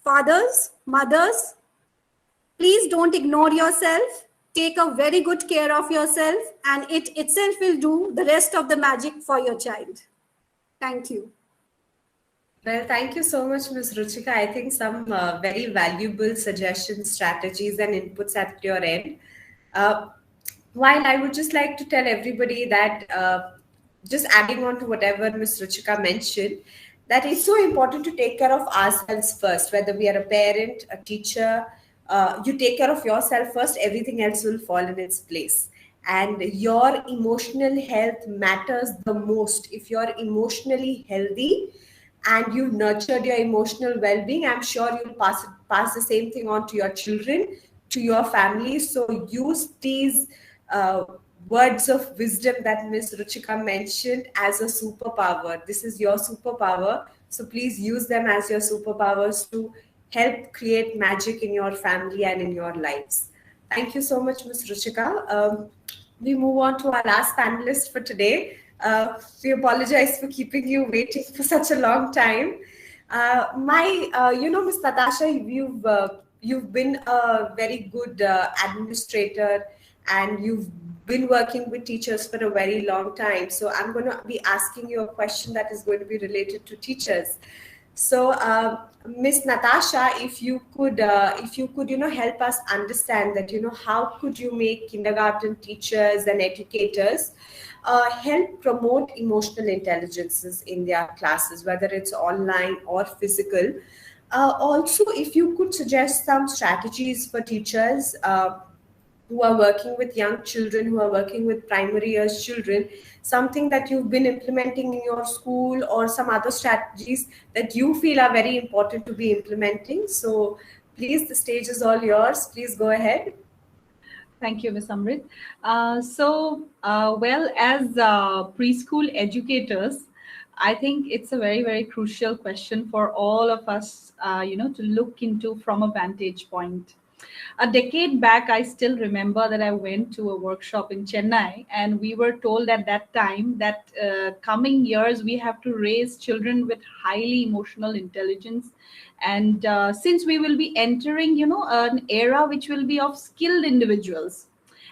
Speaker 4: fathers, mothers, please don't ignore yourself. Take a very good care of yourself, and it itself will do the rest of the magic for your child. Thank you.
Speaker 1: Well, thank you so much, Ms. Ruchika. I think some very valuable suggestions, strategies, and inputs at your end. Uh, while I would just like to tell everybody that, just adding on to whatever Ms. Ruchika mentioned, that it's so important to take care of ourselves first, whether we are a parent, a teacher. You take care of yourself first, everything else will fall in its place. And your emotional health matters the most. If you're emotionally healthy and you've nurtured your emotional well-being, I'm sure you'll pass the same thing on to your children, to your family. So use these uh, words of wisdom that Ms. Ruchika mentioned as a superpower. This is your superpower. So please use them as your superpowers to help create magic in your family and in your lives. Thank you so much, Ms. Ruchika. We move on to our last panelist for today. We apologize for keeping you waiting for such a long time. Miss Natasha, you've been a very good administrator, and you've been working with teachers for a very long time. So I'm going to be asking you a question that is going to be related to teachers. So, Miss Natasha, if you could, help us understand that, how could you make kindergarten teachers and educators help promote emotional intelligences in their classes, whether it's online or physical? Also, if you could suggest some strategies for teachers who are working with young children, who are working with primary years children, something that you've been implementing in your school, or some other strategies that you feel are very important to be implementing. So please, the stage is all yours. Please go ahead.
Speaker 7: Thank you, Ms. Amrit. As preschool educators, I think it's a very, very crucial question for all of us, to look into from a vantage point. A decade back, I still remember that I went to a workshop in Chennai, and we were told at that time that coming years we have to raise children with highly emotional intelligence. And since we will be entering, an era which will be of skilled individuals.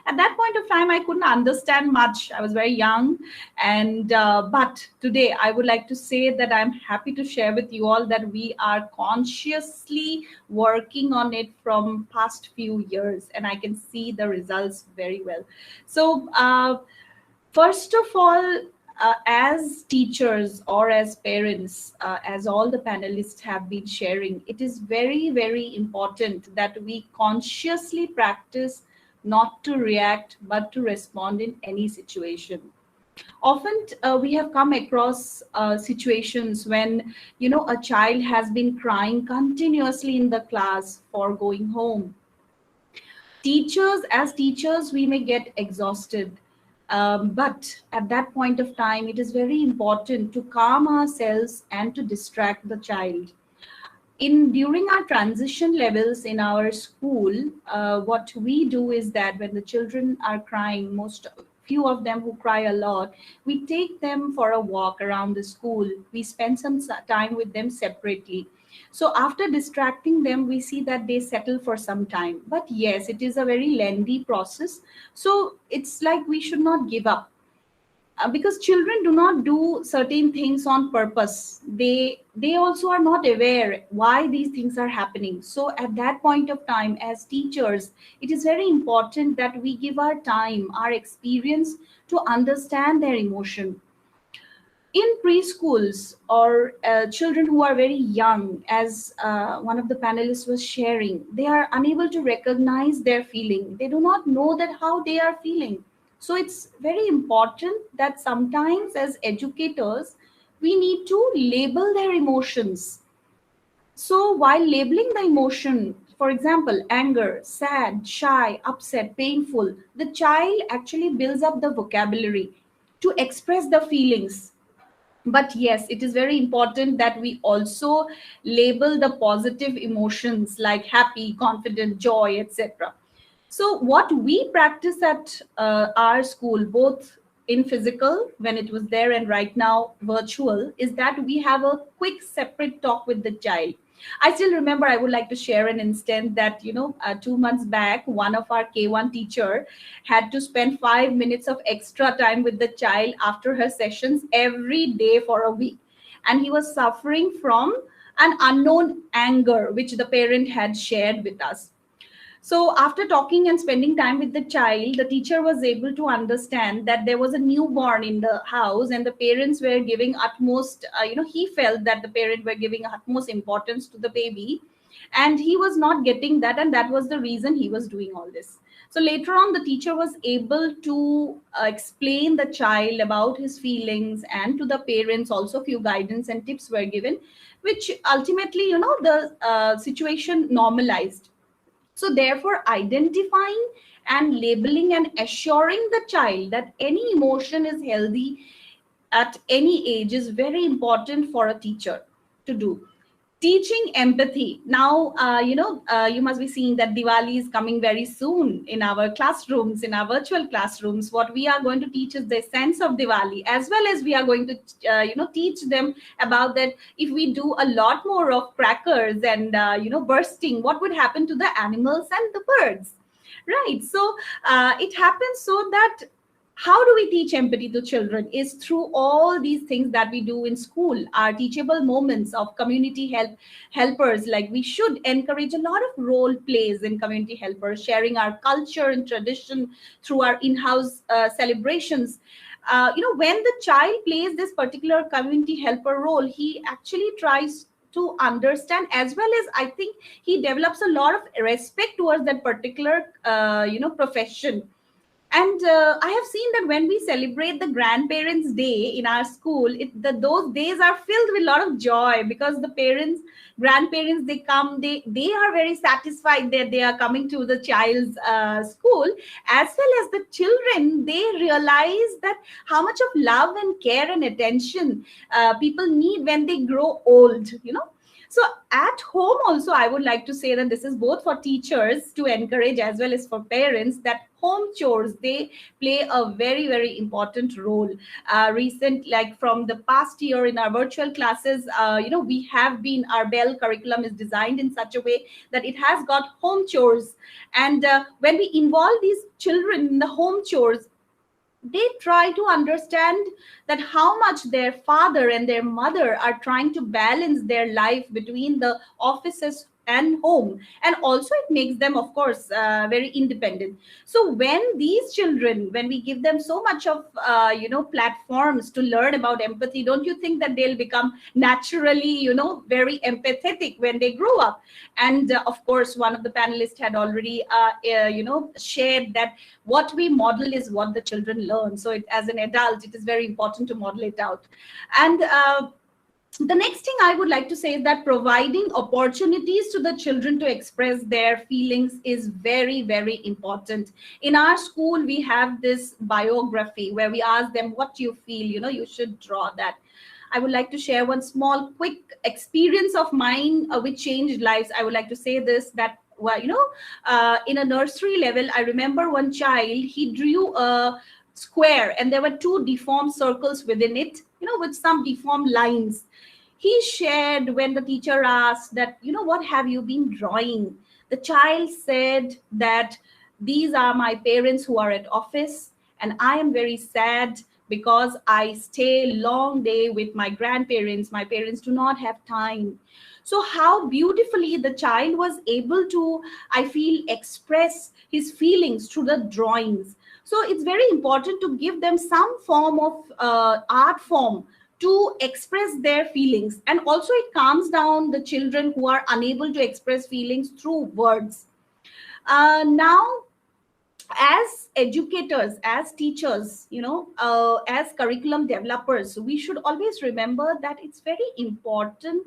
Speaker 7: At that point of time, I couldn't understand much. I was very young, and but today I would like to say that I'm happy to share with you all that we are consciously working on it from past few years, and I can see the results very well. So first of all, as teachers or as parents, as all the panelists have been sharing, it is very, very important that we consciously practice not to react, but to respond in any situation. Often we have come across situations when, a child has been crying continuously in the class for going home. As teachers, we may get exhausted. But at that point of time, it is very important to calm ourselves and to distract the child. During our transition levels in our school, what we do is that when the children are crying, few of them who cry a lot, we take them for a walk around the school. We spend some time with them separately. So after distracting them, we see that they settle for some time. But yes, it is a very lengthy process. So it's like we should not give up. Because children do not do certain things on purpose. They also are not aware why these things are happening. So at that point of time, as teachers, it is very important that we give our time, our experience to understand their emotion. In preschools or children who are very young, as one of the panelists was sharing, they are unable to recognize their feeling. They do not know that how they are feeling. So it's very important that sometimes as educators, we need to label their emotions. So while labeling the emotion, For example, anger, sad, shy, upset, painful, the child actually builds up the vocabulary to express the feelings. But yes, it is very important that we also label the positive emotions like happy, confident, joy, etc. So what we practice at our school, both in physical when it was there and right now virtual, is that we have a quick separate talk with the child. I still remember, I would like to share an instance that, 2 months back, one of our K1 teacher had to spend 5 minutes of extra time with the child after her sessions every day for a week. And he was suffering from an unknown anger, which the parent had shared with us. So after talking and spending time with the child, the teacher was able to understand that there was a newborn in the house and the parents were giving utmost, he felt that the parent were giving utmost importance to the baby, and he was not getting that, and that was the reason he was doing all this. So later on, the teacher was able to explain the child about his feelings, and to the parents also few guidance and tips were given, which ultimately, the situation normalized. So therefore, identifying and labeling and assuring the child that any emotion is healthy at any age is very important for a teacher to do. Teaching empathy. Now, you must be seeing that Diwali is coming very soon in our classrooms, in our virtual classrooms. What we are going to teach is the sense of Diwali, as well as we are going to, teach them about that if we do a lot more of crackers and, bursting, what would happen to the animals and the birds, right? So it happens so that how do we teach empathy to children is through all these things that we do in school, our teachable moments of community helpers. Like, we should encourage a lot of role plays in community helpers, sharing our culture and tradition through our in-house celebrations. When the child plays this particular community helper role, he actually tries to understand, as well as I think he develops a lot of respect towards that particular profession. And I have seen that when we celebrate the grandparents' day in our school, those days are filled with a lot of joy, because the grandparents, they come, they are very satisfied that they are coming to the child's school, as well as the children. They realize that how much of love and care and attention people need when they grow old. So at home also, I would like to say that this is both for teachers to encourage as well as for parents, that home chores, they play a very, very important role. Like from the past year in our virtual classes, our Bell curriculum is designed in such a way that it has got home chores. And when we involve these children in the home chores, they try to understand that how much their father and their mother are trying to balance their life between the offices and home, and also it makes them, of course, very independent. So when these children, when we give them so much of platforms to learn about empathy, don't you think that they'll become naturally very empathetic when they grow up? And of course, one of the panelists had already shared that what we model is what the children learn. So as an adult, it is very important to model it out. And the next thing I would like to say is that providing opportunities to the children to express their feelings is very, very important. In our school, we have this biography where we ask them what you feel, you should draw that. I would like to share one small, quick experience of mine which changed lives. I would like to say this, that in a nursery level, I remember one child, he drew a square and there were two deformed circles within it, with some deformed lines. He shared when the teacher asked that, what have you been drawing? The child said that these are my parents who are at office, and I am very sad because I stay long day with my grandparents. My parents do not have time. So how beautifully the child was able to, I feel, express his feelings through the drawings. So it's very important to give them some form of art form to express their feelings. And also it calms down the children who are unable to express feelings through words. Now, as educators, as teachers, as curriculum developers, we should always remember that it's very important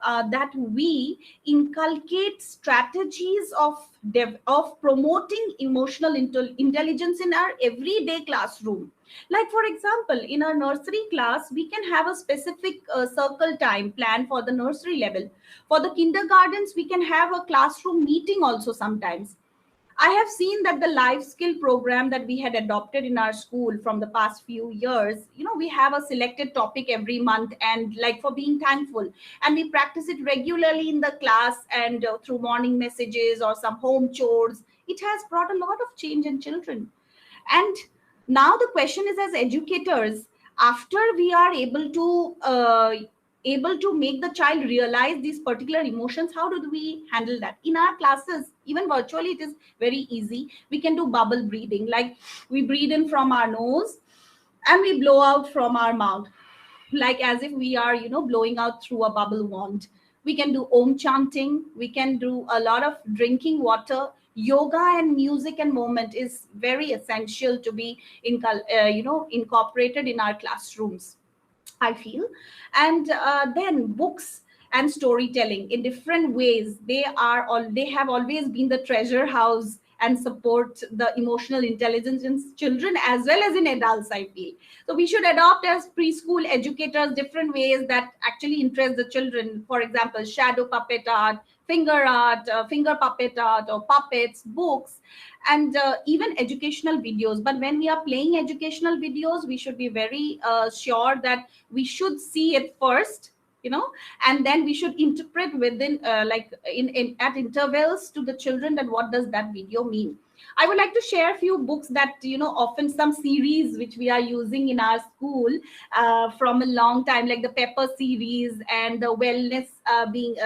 Speaker 7: that we inculcate strategies of promoting emotional intelligence in our everyday classroom. Like, for example, in our nursery class, we can have a specific circle time plan for the nursery level. For the kindergartens, we can have a classroom meeting also sometimes. I have seen that the life skill program that we had adopted in our school from the past few years, we have a selected topic every month, and like for being thankful, and we practice it regularly in the class and through morning messages or some home chores. It has brought a lot of change in children. And now the question is, as educators, after we are able to make the child realize these particular emotions, how do we handle that in our classes? Even virtually, it is very easy. We can do bubble breathing, like we breathe in from our nose and we blow out from our mouth, like as if we are blowing out through a bubble wand. We can do om chanting, we can do a lot of drinking water. Yoga and music and movement is very essential to be incorporated in our classrooms, I feel. And then books and storytelling in different ways, they have always been the treasure house and support the emotional intelligence in children as well as in adults, I feel. So we should adopt as preschool educators different ways that actually interest the children. For example, shadow puppet art, finger puppet art, or puppets, books, and even educational videos. But when we are playing educational videos, we should be very sure that we should see it first, and then we should interpret within like in at intervals to the children, that what does that video mean. I would like to share a few books that often some series which we are using in our school from a long time, like the Pepper series and the wellness being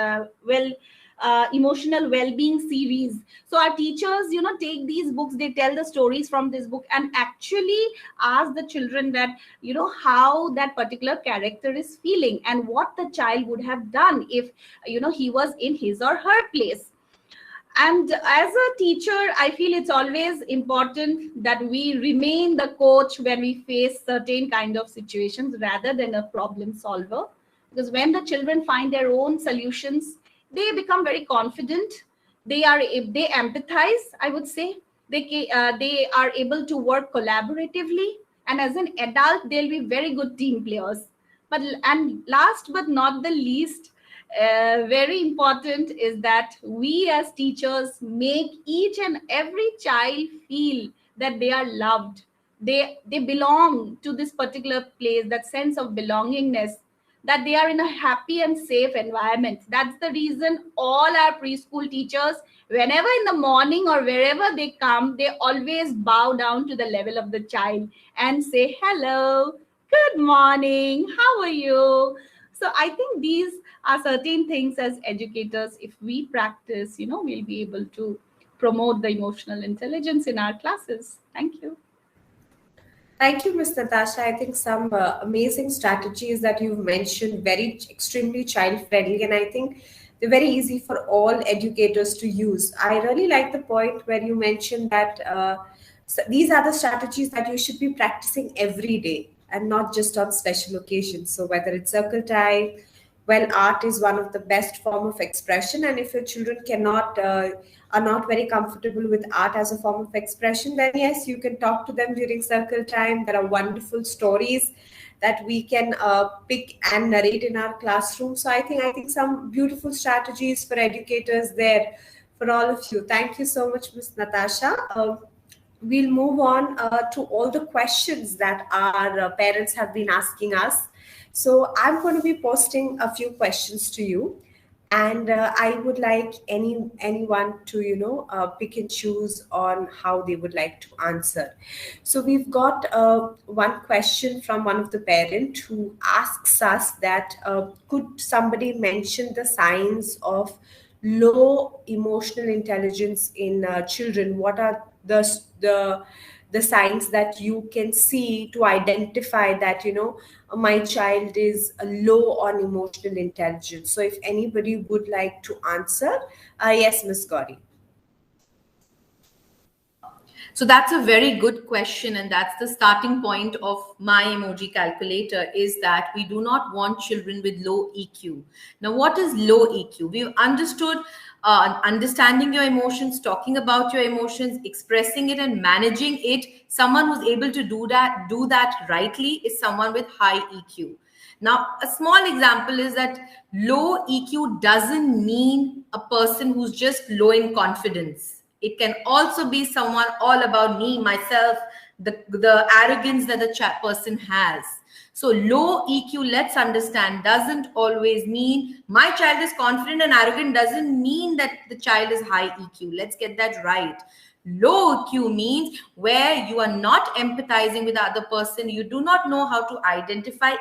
Speaker 7: emotional well-being series. So our teachers take these books, they tell the stories from this book, and actually ask the children that how that particular character is feeling and what the child would have done if he was in his or her place. And as a teacher, I feel it's always important that we remain the coach when we face certain kind of situations rather than a problem solver. Because when the children find their own solutions, they become very confident. If they empathize, I would say, they are able to work collaboratively. And as an adult, they'll be very good team players. And last but not the least, very important is that we as teachers make each and every child feel that they are loved, they belong to this particular place, that sense of belongingness, that they are in a happy and safe environment. That's the reason all our preschool teachers, whenever in the morning or wherever they come, they always bow down to the level of the child and say hello, good morning, how are you. So I think these are certain things as educators, if we practice, we'll be able to promote the emotional intelligence in our classes. Thank you.
Speaker 1: Thank you, Ms. Natasha. I think some amazing strategies that you've mentioned, very extremely child friendly, and I think they're very easy for all educators to use. I really like the point where you mentioned that these are the strategies that you should be practicing every day and not just on special occasions. So whether it's circle time, well, art is one of the best form of expression, and if your children cannot are not very comfortable with art as a form of expression, then yes, you can talk to them during circle time. There are wonderful stories that we can pick and narrate in our classroom. So I think some beautiful strategies for educators there for all of you. Thank you so much, Ms. Natasha. We'll move on to all the questions that our parents have been asking us. So I'm going to be posting a few questions to you, and I would like anyone to pick and choose on how they would like to answer. So we've got one question from one of the parent who asks us that could somebody mention the signs of low emotional intelligence in children? What are the signs that you can see to identify that my child is low on emotional intelligence? So if anybody would like to answer, yes, Miss Gauri.
Speaker 2: So that's a very good question, and that's the starting point of my emoji calculator, is that we do not want children with low EQ. Now, what is low EQ? We've understood understanding your emotions, talking about your emotions, expressing it and managing it. Someone who's able to do that rightly is someone with high EQ. Now, a small example is that low EQ doesn't mean a person who's just low in confidence. It can also be someone all about me, myself, the arrogance that the person has. So low EQ, let's understand, doesn't always mean my child is confident and arrogant, doesn't mean that the child is high EQ. Let's get that right. Low EQ means where you are not empathizing with the other person. You do not know how to identify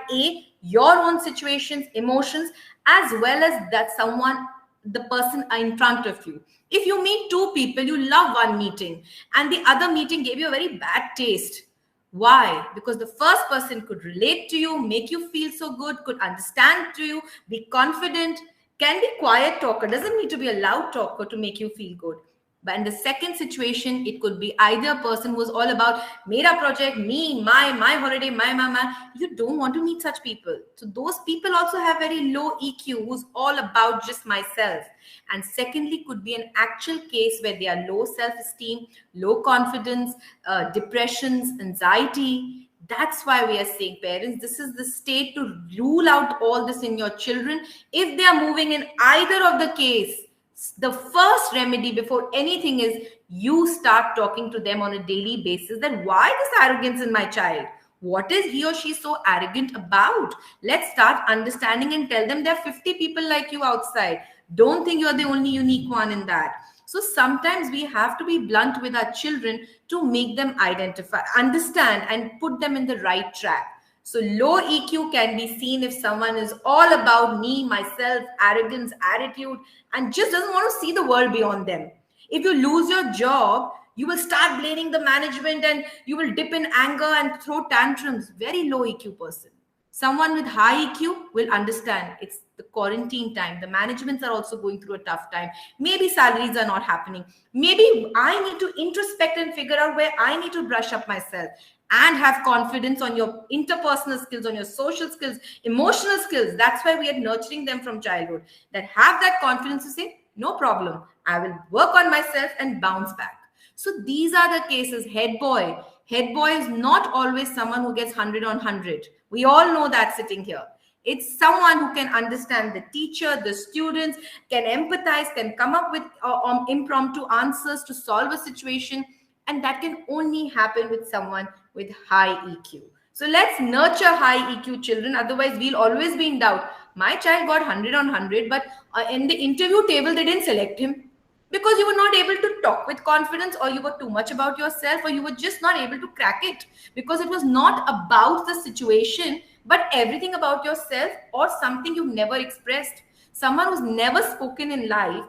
Speaker 2: your own situations, emotions, as well as that someone, the person in front of you. If you meet two people, you love one meeting and the other meeting gave you a very bad taste. Why? Because the first person could relate to you, make you feel so good, could understand to you, be confident, can be quiet talker, doesn't need to be a loud talker to make you feel good. But in the second situation, it could be either a person who's all about mera project, me, my holiday, my mama. You don't want to meet such people. So those people also have very low EQ, who's all about just myself. And secondly, could be an actual case where they are low self-esteem, low confidence, depressions, anxiety. That's why we are saying, parents, this is the state to rule out all this in your children. If they are moving in either of the case, the first remedy before anything is you start talking to them on a daily basis that why this arrogance in my child, what is he or she so arrogant about. Let's start understanding and tell them there are 50 people like you outside. Don't think you're the only unique one in that. So sometimes we have to be blunt with our children to make them identify, understand, and put them in the right track. So low EQ can be seen if someone is all about me, myself, arrogance, attitude, and just doesn't want to see the world beyond them. If you lose your job, you will start blaming the management and you will dip in anger and throw tantrums. Very low EQ person. Someone with high EQ will understand it's the quarantine time. The managements are also going through a tough time. Maybe salaries are not happening. Maybe I need to introspect and figure out where I need to brush up myself and have confidence on your interpersonal skills, on your social skills, emotional skills. That's why we are nurturing them from childhood, that have that confidence to say, no problem, I will work on myself and bounce back. So these are the cases. Head boy. Head boy is not always someone who gets 100 on 100. We all know that sitting here. It's someone who can understand the teacher, the students, can empathize, can come up with impromptu answers to solve a situation. And that can only happen with someone with high EQ. So let's nurture high EQ children. Otherwise, we'll always be in doubt. My child got 100 on 100, but in the interview table, they didn't select him because you were not able to talk with confidence, or you were too much about yourself, or you were just not able to crack it because it was not about the situation, but everything about yourself or something you've never expressed. Someone who's never spoken in life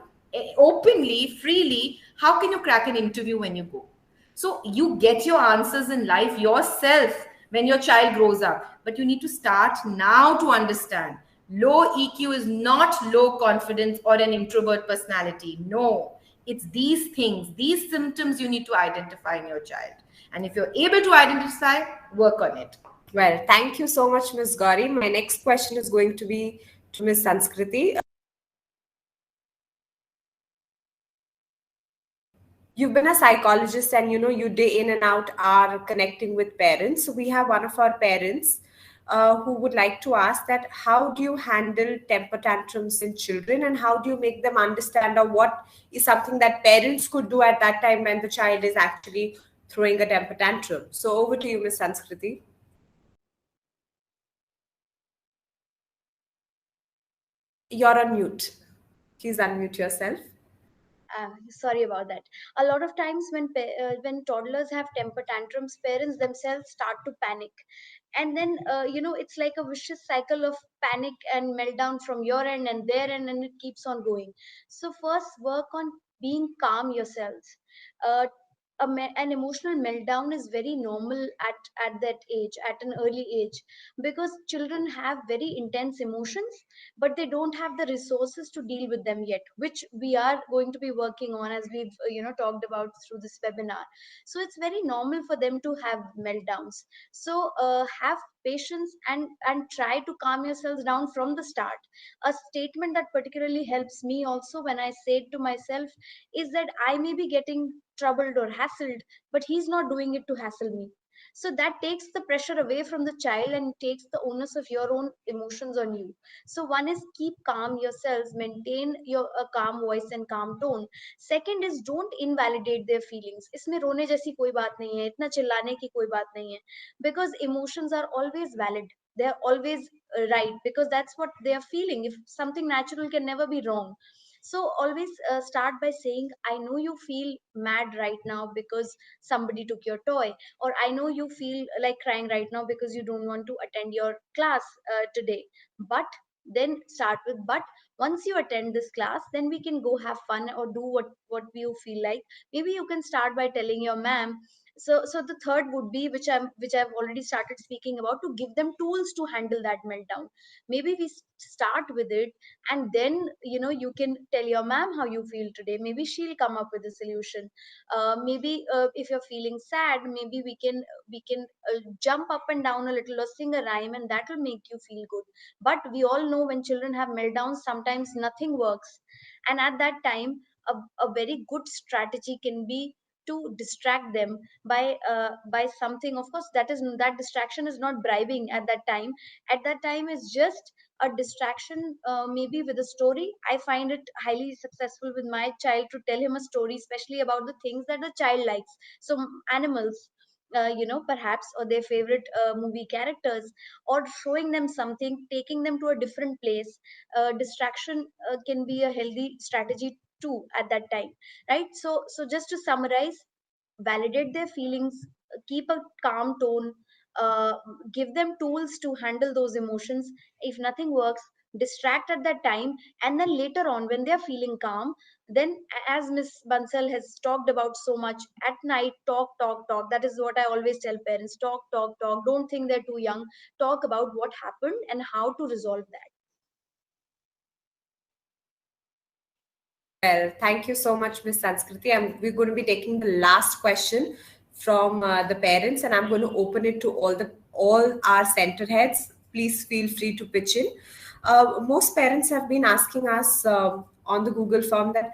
Speaker 2: openly, freely, how can you crack an interview when you go? So you get your answers in life yourself when your child grows up. But you need to start now to understand. Low EQ is not low confidence or an introvert personality. No, it's these things, these symptoms you need to identify in your child. And if you're able to identify, work on it.
Speaker 1: Well, thank you so much, Ms. Gauri. My next question is going to be to Ms. Sanskriti. You've been a psychologist and you day in and out are connecting with parents. So we have one of our parents who would like to ask that how do you handle temper tantrums in children, and how do you make them understand, or what is something that parents could do at that time when the child is actually throwing a temper tantrum? So over to you, Ms. Sanskriti. You're on mute. Please unmute yourself.
Speaker 5: Sorry about that. A lot of times when toddlers have temper tantrums, parents themselves start to panic, and then it's like a vicious cycle of panic and meltdown from your end and their end, and it keeps on going. So first, work on being calm yourselves. Uh, an emotional meltdown is very normal at that age, at an early age, because children have very intense emotions, but they don't have the resources to deal with them yet, which we are going to be working on, as we've talked about through this webinar. So it's very normal for them to have meltdowns. So have patience and try to calm yourselves down from the start. A statement that particularly helps me also when I say it to myself is that I may be getting troubled or hassled, but he's not doing it to hassle me. So that takes the pressure away from the child and takes the onus of your own emotions on you. So one is keep calm yourselves, maintain your a calm voice and calm tone. Second is don't invalidate their feelings. इसमें रोने जैसी कोई बात नहीं है, इतना चिल्लाने की कोई बात नहीं है, because emotions are always valid. They are always right, because that's what they are feeling. If something natural can never be wrong. So always start by saying, I know you feel mad right now because somebody took your toy, or I know you feel like crying right now because you don't want to attend your class today. But then start with, but once you attend this class, then we can go have fun or do what you feel like. Maybe you can start by telling your ma'am. So the third would be, which I've already started speaking about, to give them tools to handle that meltdown. Maybe we start with it, and then you can tell your ma'am how you feel today. Maybe she'll come up with a solution. Maybe if you're feeling sad, maybe we can jump up and down a little or sing a rhyme, and that will make you feel good. But we all know when children have meltdowns, sometimes nothing works. And at that time, a very good strategy can be to distract them by something. Of course, that distraction is not bribing at that time. At that time is just a distraction, maybe with a story. I find it highly successful with my child to tell him a story, especially about the things that the child likes. So animals, perhaps, or their favorite movie characters, or showing them something, taking them to a different place. Distraction can be a healthy strategy too at that time, right? So just to summarize, validate their feelings, keep a calm tone, uh, give them tools to handle those emotions. If nothing works, distract at that time, and then later on, when they're feeling calm, then, as Miss Bansal has talked about so much, at night, talk, talk, talk. That is what I always tell parents: talk, talk, talk. Don't think they're too young. Talk about what happened and how to resolve that.
Speaker 1: Well, thank you so much, Miss Sanskriti. We're going to be taking the last question from the parents, and I'm going to open it to all our center heads. Please feel free to pitch in. Most parents have been asking us on the Google form that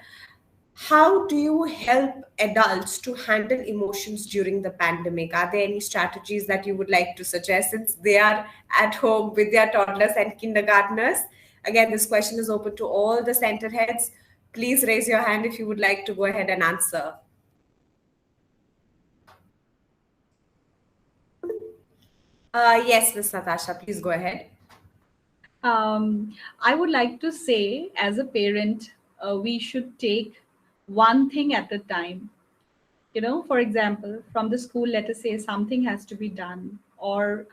Speaker 1: how do you help adults to handle emotions during the pandemic? Are there any strategies that you would like to suggest since they are at home with their toddlers and kindergartners? Again, this question is open to all the center heads. Please raise your hand if you would like to go ahead and answer. Yes, Ms. Natasha, please go ahead.
Speaker 7: I would like to say, as a parent, we should take one thing at a time. For example, from the school, let us say something has to be done, or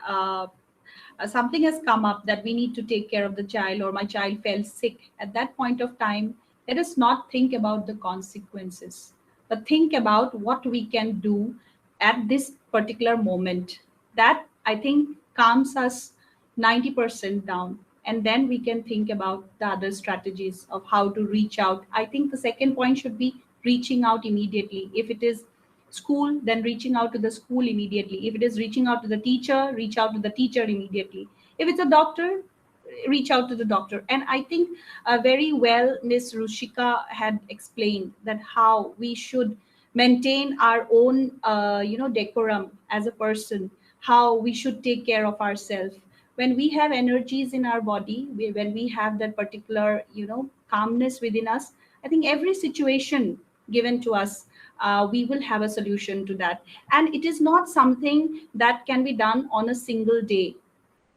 Speaker 7: something has come up that we need to take care of the child, or my child fell sick. At that point of time, let us not think about the consequences, but think about what we can do at this particular moment. That, I think, calms us 90% down. And then we can think about the other strategies of how to reach out. I think the second point should be reaching out immediately. If it is school, then reaching out to the school immediately. If it is reaching out to the teacher, reach out to the teacher immediately. If it's a doctor, reach out to the doctor. And I think very well Miss Rushika had explained that how we should maintain our own decorum as a person, how we should take care of ourselves. When we have energies in our body, when we have that particular calmness within us, I think every situation given to us, we will have a solution to that. And it is not something that can be done on a single day.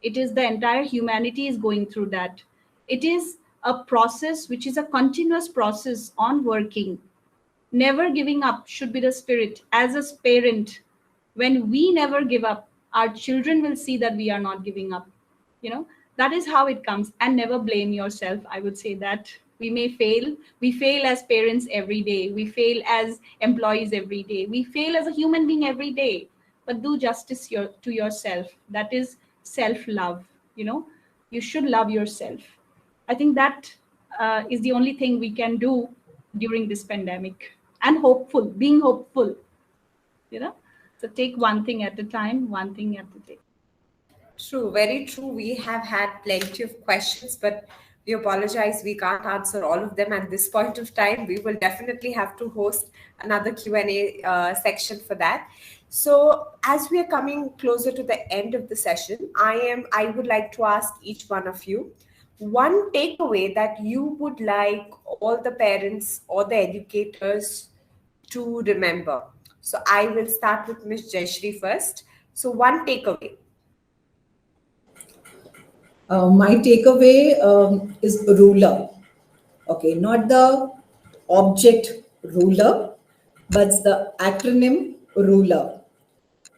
Speaker 7: It is the entire humanity is going through that. It is a process which is a continuous process on working. Never giving up should be the spirit. As a parent, when we never give up, our children will see that we are not giving up. That is how it comes. And never blame yourself, I would say that. We may fail. We fail as parents every day. We fail as employees every day. We fail as a human being every day. But do justice to yourself. That is self-love. You should love yourself. I think that is the only thing we can do during this pandemic. And hopeful, being hopeful, you know. So take one thing at a time, one thing at a day.
Speaker 1: True, very true. We have had plenty of questions, but we apologize. We can't answer all of them at this point of time. We will definitely have to host another Q&A section for that. So, as we are coming closer to the end of the session, I would like to ask each one of you one takeaway that you would like all the parents or the educators to remember. So, I will start with Ms. Jayashree first. So, one takeaway.
Speaker 3: My takeaway is ruler. Okay, not the object ruler, but the acronym ruler.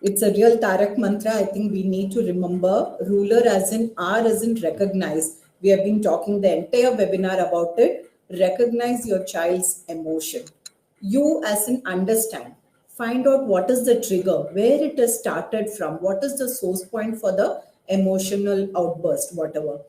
Speaker 3: It's a real Tarak mantra. I think we need to remember ruler as in R as in recognize. We have been talking the entire webinar about it. Recognize your child's emotion. You as in understand. Find out what is the trigger, where it has started from, what is the source point for the emotional outburst, whatever.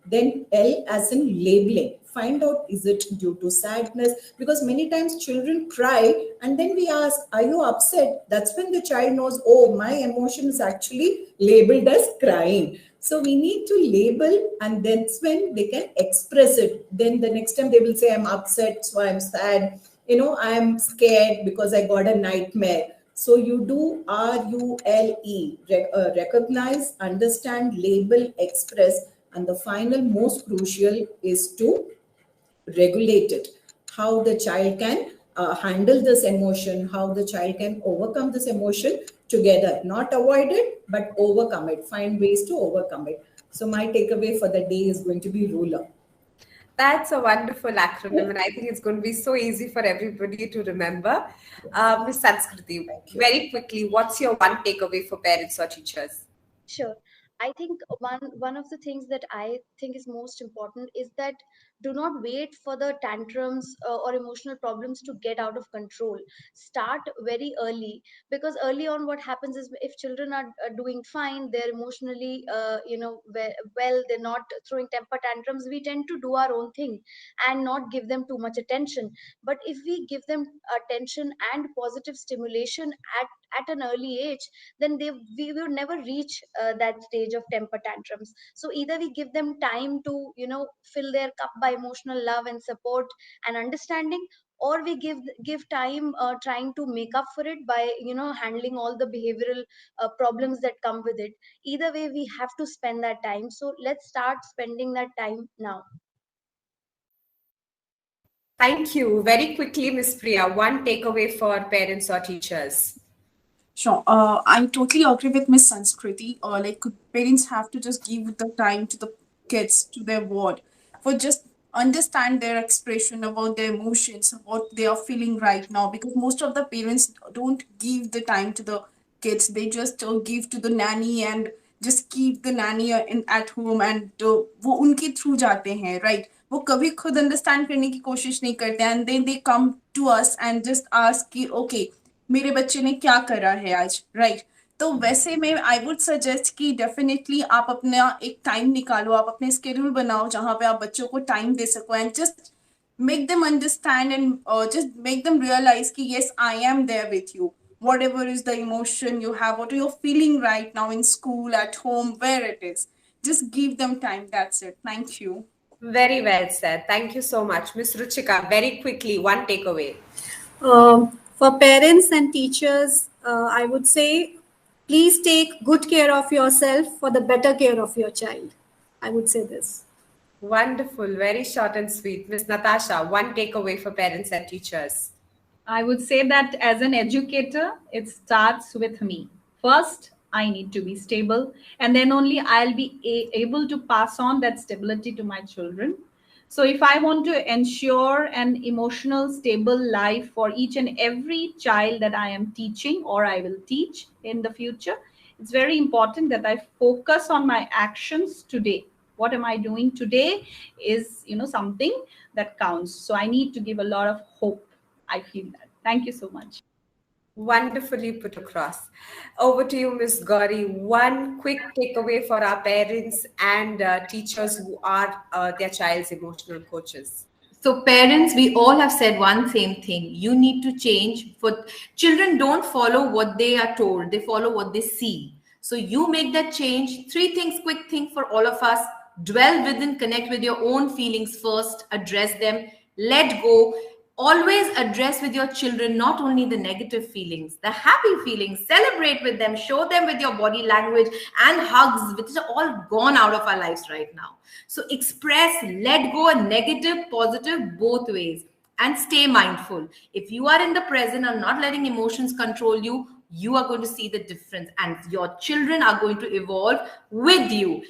Speaker 3: Then L as in labeling. Find out, is it due to sadness? Because many times children cry and then we ask, are you upset? That's when the child knows, oh, my emotion is actually labeled as crying. So we need to label, and that's when they can express it. Then the next time they will say, I'm upset, so I'm sad. I'm scared because I got a nightmare. So you do RULE, recognize, understand, label, express, and the final most crucial is to regulate it. How the child can handle this emotion, how the child can overcome this emotion together, not avoid it, but overcome it, find ways to overcome it. So my takeaway for the day is going to be ruler.
Speaker 1: That's a wonderful acronym, and I think it's going to be so easy for everybody to remember. Ms. Sanskriti, very quickly, what's your one takeaway for parents or teachers?
Speaker 5: Sure. I think one of the things that I think is most important is that do not wait for the tantrums or emotional problems to get out of control. Start very early, because early on what happens is if children are doing fine, they're emotionally well, they're not throwing temper tantrums, we tend to do our own thing and not give them too much attention. But if we give them attention and positive stimulation at an early age, then we will never reach that stage of temper tantrums. So either we give them time to fill their cup by emotional love and support and understanding, or we give time trying to make up for it by handling all the behavioral problems that come with it. Either way, we have to spend that time, so let's start spending that time now.
Speaker 1: Thank you. Very quickly, Ms. Priya, one takeaway for parents or teachers.
Speaker 6: Sure. I totally agree with Miss Sanskriti. Like parents have to just give the time to the kids, to their word, for just understand their expression about their emotions, what they are feeling right now. Because most of the parents don't give the time to the kids. They just give to the nanny and just keep the nanny in at home, and वो उनके through जाते हैं, right? वो कभी खुद understand करने की कोशिश नहीं करते, and then they come to us and just ask कि okay, मेरे बच्चे ने क्या करा है आज, राइट? तो वैसे में आई वुड सजेस्ट कि डेफिनेटली आप अपना एक टाइम निकालो, आप अपने स्केड्यूल बनाओ जहाँ पे आप बच्चों को टाइम दे सको, and just make them understand and just make them realize कि yes, I am there with you. Whatever is the emotion you have, what you're feeling right now in school, at home, where it is, just give them time. That's it. Thank you.
Speaker 1: Very well said. Thank you so much. Ms. Ruchika, very quickly, one takeaway.
Speaker 4: For parents and teachers, I would say, please take good care of yourself for the better care of your child. I would say this.
Speaker 1: Wonderful. Very short and sweet. Ms. Natasha, one takeaway for parents and teachers.
Speaker 7: I would say that as an educator, it starts with me. First, I need to be stable, and then only I'll be able to pass on that stability to my children. So if I want to ensure an emotional, stable life for each and every child that I am teaching or I will teach in the future, it's very important that I focus on my actions today. what am I doing today is, something that counts. So I need to give a lot of hope. I feel that. Thank you so much.
Speaker 1: Wonderfully put across. Over to you, Ms. Gauri. One quick takeaway for our parents and teachers who are their child's emotional coaches.
Speaker 2: So parents, we all have said one same thing. You need to change. For children, don't follow what they are told. They follow what they see. So you make that change. Three things, quick thing for all of us. Dwell within, connect with your own feelings first, address them, let go. Always address with your children not only the negative feelings, the happy feelings. Celebrate with them, show them with your body language and hugs, which are all gone out of our lives right now. So express, let go, negative, positive, both ways, and stay mindful. If you are in the present and not letting emotions control you, you are going to see the difference, and your children are going to evolve with you.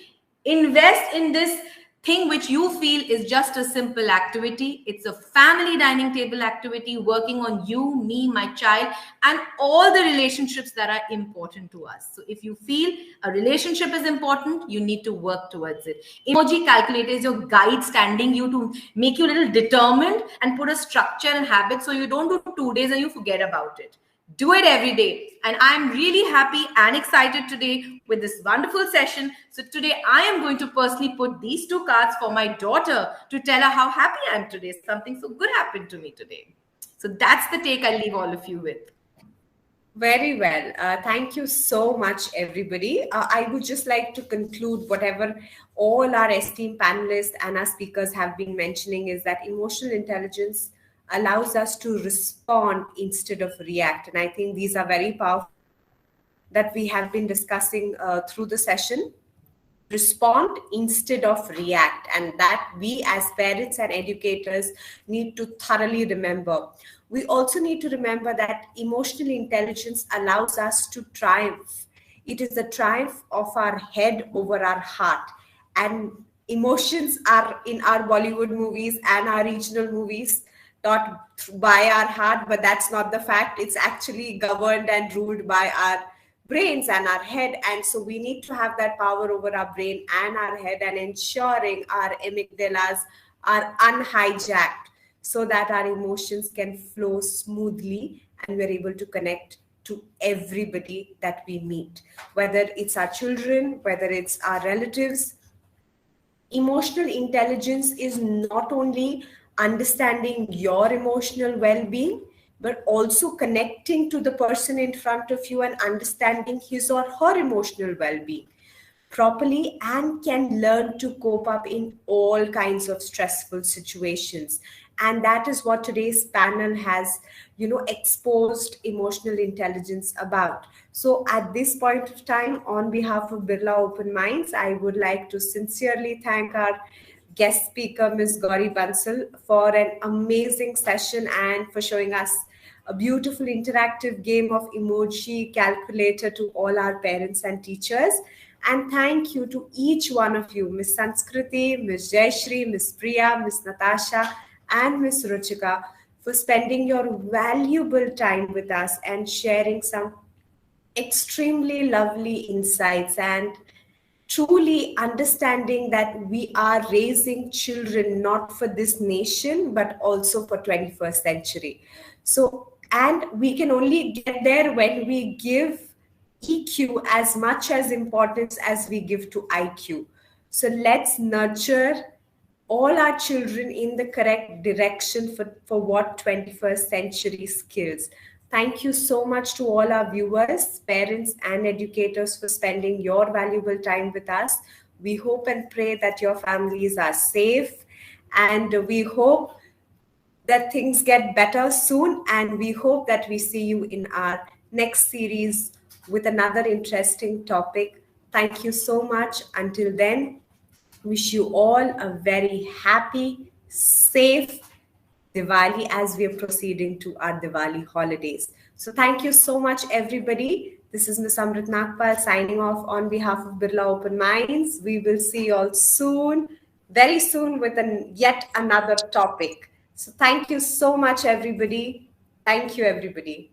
Speaker 2: Invest in this thing which you feel is just a simple activity. It's a family dining table activity, working on you, me, my child, and all the relationships that are important to us. So if you feel a relationship is important, you need to work towards it. Emoji Calculator is your guide, standing you to make you a little determined and put a structure and habit, so you don't do 2 days and you forget about it. Do it every day. And I'm really happy and excited today with this wonderful session. So today I am going to personally put these 2 cards for my daughter to tell her how happy I am today. Something so good happened to me today. So that's the take I leave all of you with.
Speaker 1: Very well. Thank you so much, everybody. I would just like to conclude whatever all our esteemed panelists and our speakers have been mentioning is that emotional intelligence allows us to respond instead of react. And I think these are very powerful that we have been discussing through the session. Respond instead of react, and that we as parents and educators need to thoroughly remember. We also need to remember that emotional intelligence allows us to triumph. It is the triumph of our head over our heart. And emotions are in our Bollywood movies and our regional movies taught by our heart, but that's not the fact. It's actually governed and ruled by our brains and our head. And so we need to have that power over our brain and our head, and ensuring our amygdalas are unhijacked so that our emotions can flow smoothly and we're able to connect to everybody that we meet, whether it's our children, whether it's our relatives. Emotional intelligence is not only understanding your emotional well-being, but also connecting to the person in front of you and understanding his or her emotional well-being properly, and can learn to cope up in all kinds of stressful situations. And that is what today's panel has, exposed emotional intelligence about. So at this point of time, on behalf of Birla Open Minds, I would like to sincerely thank our guest speaker, Ms. Gowri Bansal, for an amazing session and for showing us a beautiful interactive game of Emoji Calculator to all our parents and teachers. And thank you to each one of you, Ms. Sanskriti, Ms. Jayashri, Ms. Priya, Ms. Natasha, and Ms. Ruchika, for spending your valuable time with us and sharing some extremely lovely insights, and truly understanding that we are raising children not for this nation, but also for 21st century. So, and we can only get there when we give EQ as much as importance as we give to IQ. So let's nurture all our children in the correct direction for what 21st century skills. Thank you so much to all our viewers, parents, and educators for spending your valuable time with us. We hope and pray that your families are safe, and we hope that things get better soon, and we hope that we see you in our next series with another interesting topic. Thank you so much. Until then, wish you all a very happy, safe Diwali as we are proceeding to our Diwali holidays. So thank you so much, everybody. This is Ms. Amrit Nagpal signing off on behalf of Birla Open Minds. We will see you all soon, very soon, with yet another topic. So thank you so much, everybody. Thank you, everybody.